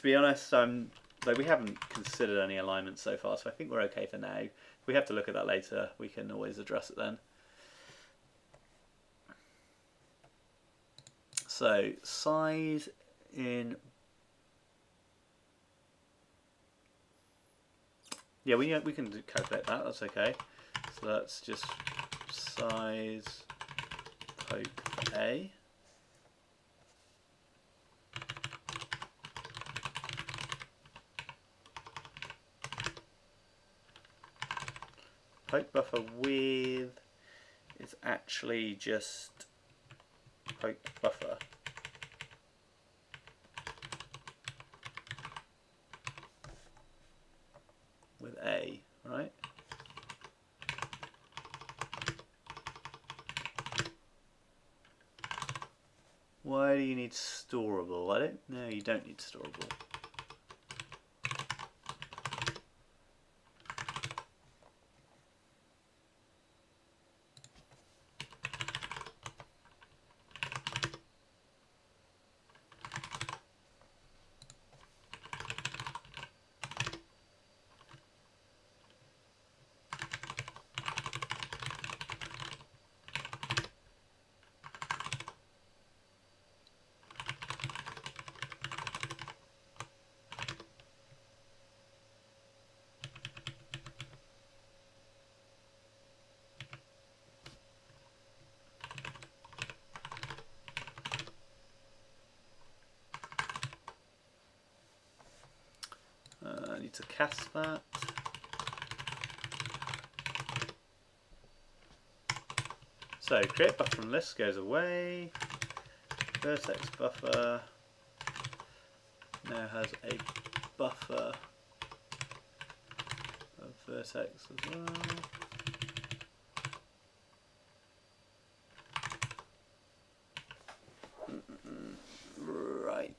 be honest, like we haven't considered any alignment so far, so I think we're okay for now. If we have to look at that later, we can always address it then. So size in, yeah, we can calculate that. That's okay. So that's just size poke A. Poke buffer width is actually just poke buffer. With A, right? Why do you need storable? No, you don't need storable. I need to cast that. So create buffer from list goes away. Vertex buffer now has a buffer of vertex as well. Right.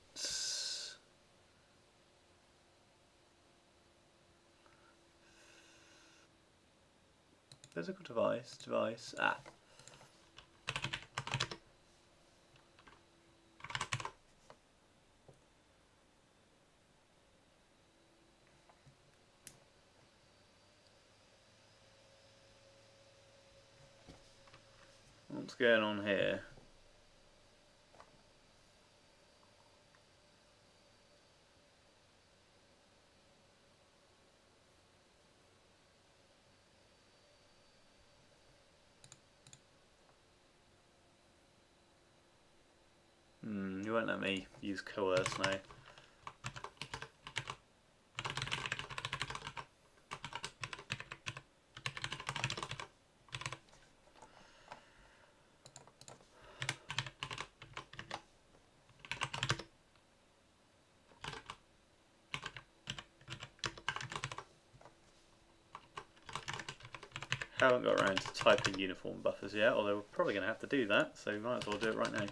Physical device, ah. What's going on here? You won't let me use coerce now. Haven't got around to typing uniform buffers yet, although we're probably going to have to do that, so we might as well do it right now.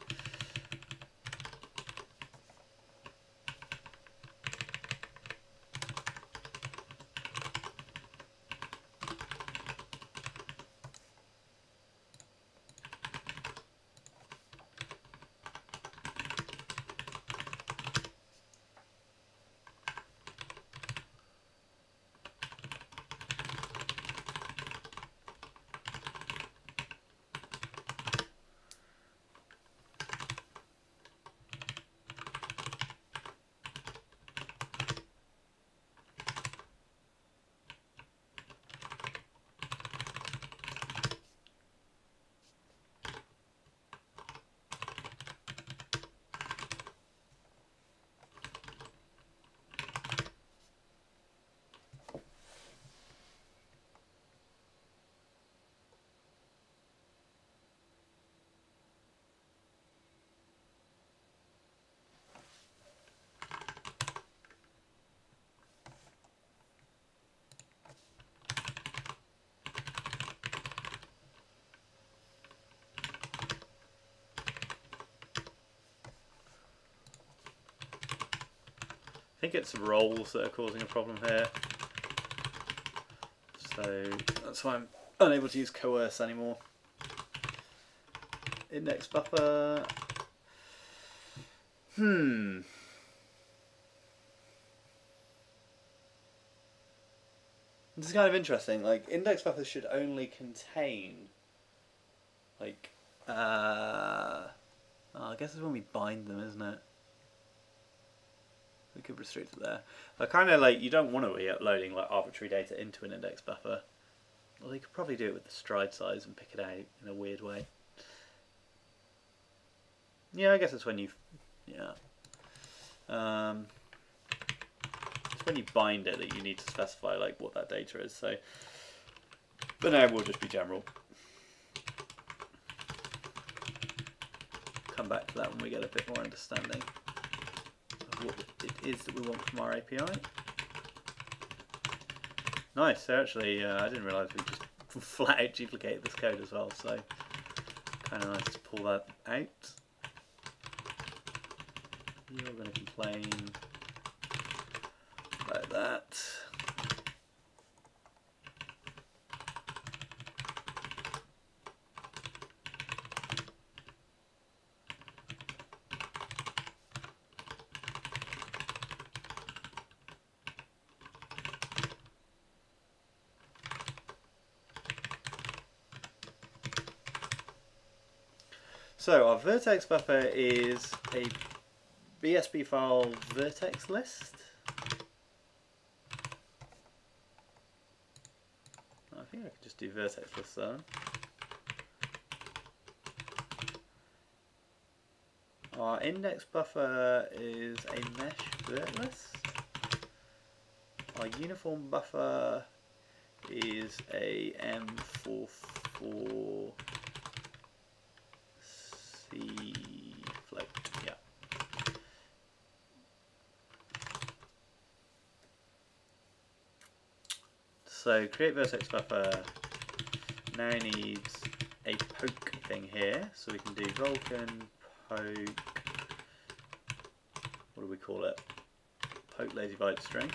think it's roles that are causing a problem here. So that's why I'm unable to use coerce anymore. Index buffer. This is kind of interesting. Like, index buffers should only contain, like, I guess it's when we bind them, isn't it? We could restrict it there. But kind of like, you don't want to be uploading like arbitrary data into an index buffer. Well, you could probably do it with the stride size and pick it out in a weird way. Yeah, I guess it's when you, it's when you bind it that you need to specify like what that data is. So, but now we'll just be general. Come back to that when we get a bit more understanding of what it is that we want from our API. Nice. So actually, I didn't realise we just flat out duplicated this code as well. So kind of nice to pull that out. You're going to complain about that. So our vertex buffer is a BSB file vertex list. I think I could just do vertex list there. Our index buffer is a mesh vert list. Our uniform buffer is a M44 float, yeah. So create vertex buffer now needs a poke thing here, so we can do Vulkan poke. What do we call it? Poke lazy byte string.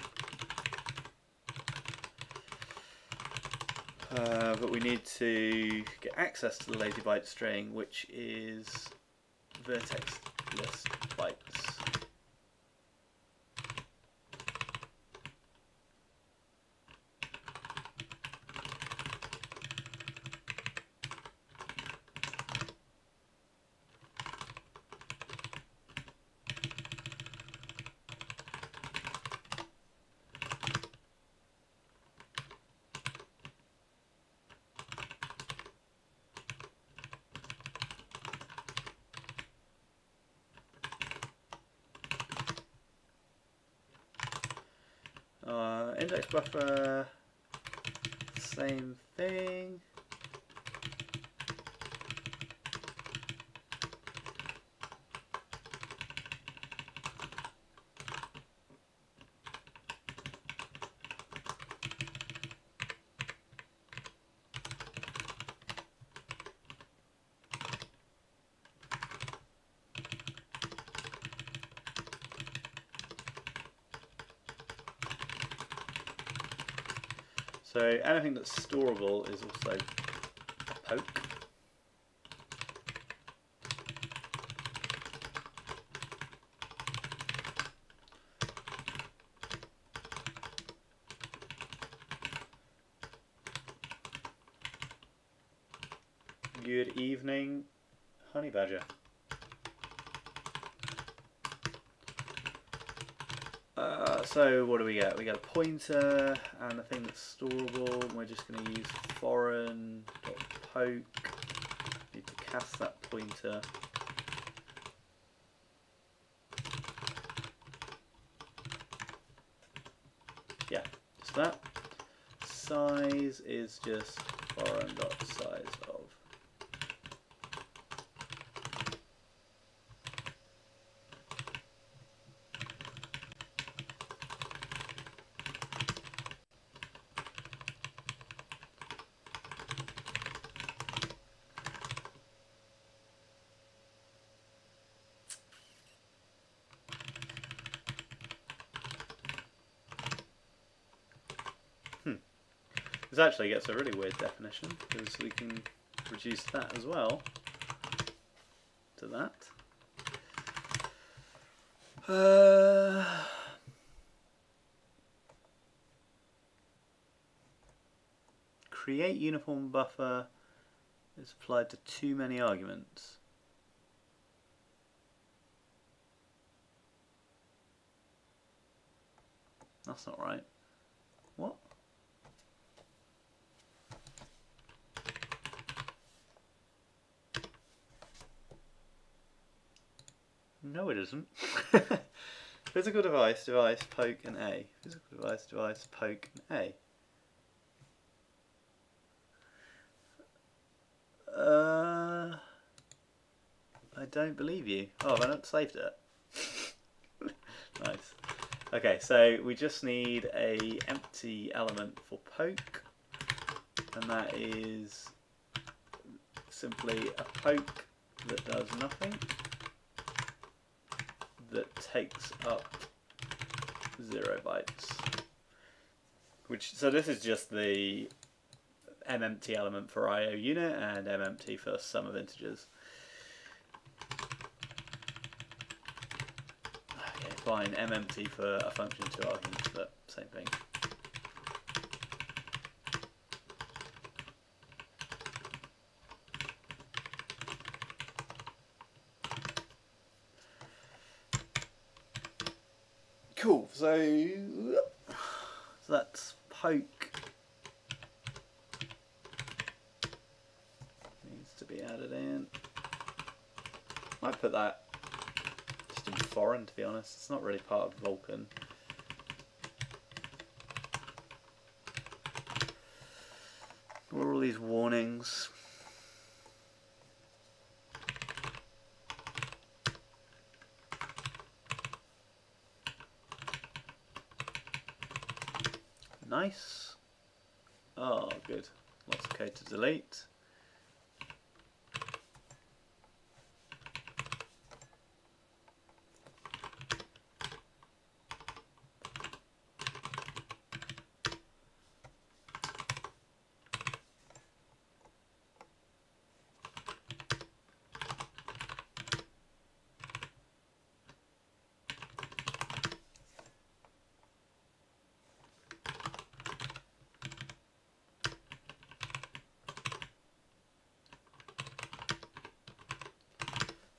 But we need to get access to the lazy byte string, which is vertex list bytes. Index buffer, same thing. So anything that's storable is also a poke. Good evening, honey badger. So what do we get? We get a pointer and a thing that's storable, and we're just going to use foreign.poke. Need to cast that pointer. Yeah, just that. Size is just foreign.size of. This actually gets a really weird definition because we can reduce that as well to that. Create uniform buffer is applied to too many arguments. That's not right. What? No, it isn't. Physical device, device, poke, and A. Physical device, device, poke, and A. I don't believe you. Oh, have I not saved it? Nice. Okay, so we just need a empty element for poke, and that is simply a poke that does nothing, that takes up 0 bytes. So this is just the mempty element for IO unit and mempty for sum of integers. Okay, fine, mempty for a function 2 arguments, but same thing. Cool, so that's poke. Needs to be added in. Might put that just in foreign, to be honest. It's not really part of Vulkan. What are all these warnings? Nice. Oh, good. Lots of code to delete.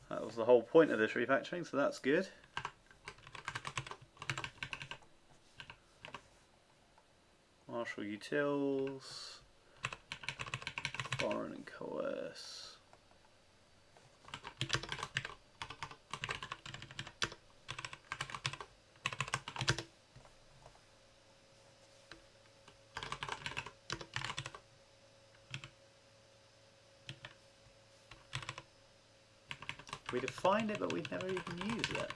That was the whole point of this refactoring, so that's good. Marshal utils, foreign and coerce. We defined it, but we've never even used it.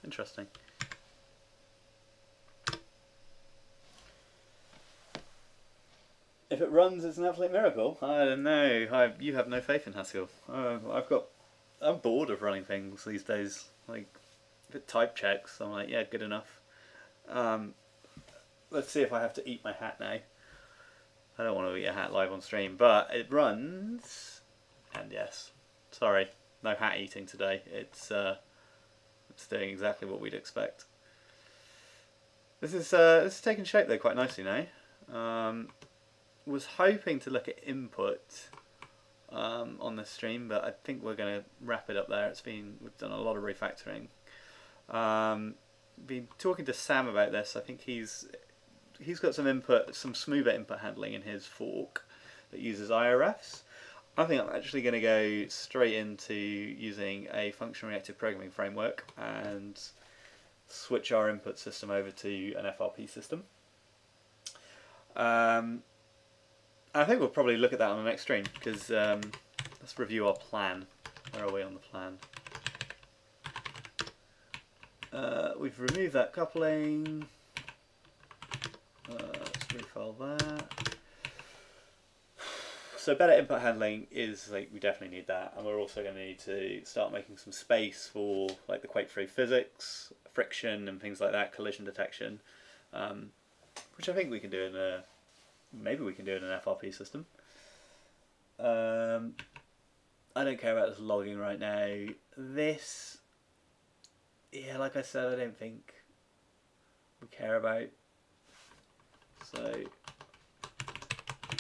Interesting. If it runs, it's an absolute miracle. I don't know. You have no faith in Haskell. I'm bored of running things these days. Like, if it type checks, I'm like, yeah, good enough. Let's see if I have to eat my hat now. I don't want to eat a hat live on stream, but it runs. And yes, sorry, no hat eating today. It's doing exactly what we'd expect. This is taking shape though quite nicely now. Was hoping to look at input on this stream, but I think we're going to wrap it up there. We've done a lot of refactoring. Been talking to Sam about this. I think he's got some smoother input handling in his fork that uses IRFs. I think I'm actually going to go straight into using a function reactive programming framework and switch our input system over to an FRP system. I think we'll probably look at that on the next stream, because let's review our plan. Where are we on the plan? We've removed that coupling. Let's refile that. So better input handling is, like, we definitely need that, and we're also going to need to start making some space for like the quake-free physics, friction and things like that, collision detection. which I think we can do in a, maybe we can do in an FRP system. I don't care about this logging right now. This, yeah, like I said, I don't think we care about. So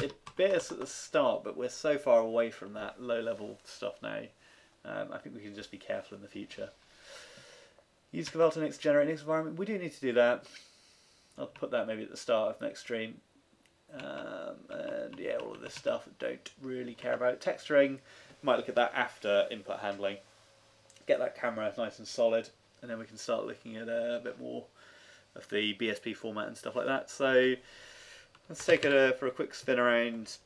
it bit us at the start, but we're so far away from that low level stuff now. I think we can just be careful in the future. Use Converter next generate next environment. We do need to do that. I'll put that maybe at the start of next stream. And yeah, all of this stuff I don't really care about. Texturing, might look at that after input handling. Get that camera nice and solid, and then we can start looking at a bit more of the BSP format and stuff like that. So let's take it for a quick spin around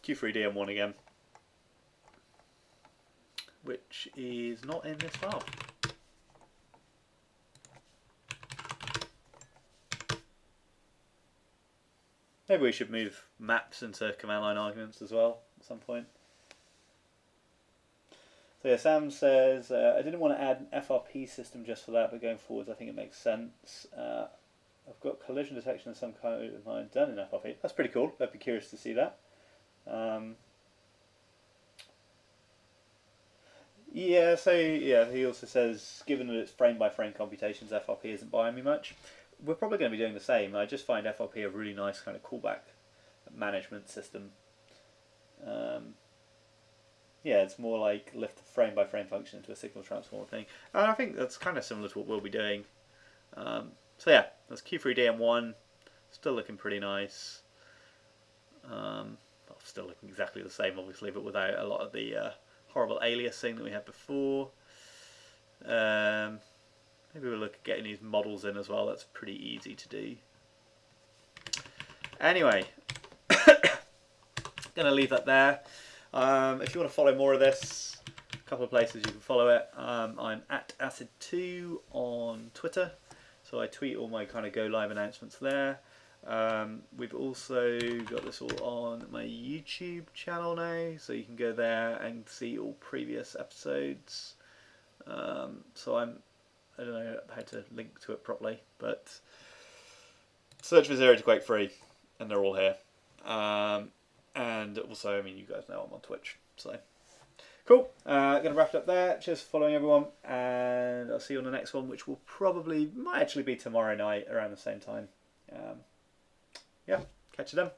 Q3DM1 again, which is not in this file. Maybe we should move maps into command line arguments as well at some point. So yeah, Sam says, I didn't want to add an FRP system just for that, but going forwards I think it makes sense. I've got collision detection of some kind of mine done in FRP. That's pretty cool. I'd be curious to see that. Yeah, so yeah, he also says, given that it's frame by frame computations, FRP isn't buying me much. We're probably going to be doing the same. I just find FRP a really nice kind of callback management system. Yeah, it's more like lift the frame by frame function into a signal transformer thing. And I think that's kind of similar to what we'll be doing. So yeah, that's Q3DM1. Still looking pretty nice. Well, still looking exactly the same, obviously, but without a lot of the horrible aliasing that we had before. Maybe we'll look at getting these models in as well. That's pretty easy to do. Anyway, gonna leave that there. If you want to follow more of this, a couple of places you can follow it. I'm at Acid2 on Twitter, so I tweet all my kind of go live announcements there. We've also got this all on my YouTube channel now, so you can go there and see all previous episodes. So I don't know how to link to it properly, but search for zero-to-quake-3 and they're all here. And also, I mean, you guys know I'm on Twitch, so cool. Gonna wrap it up there. Cheers for following, everyone, and I'll see you on the next one, which will might actually be tomorrow night around the same time. Yeah, catch you then.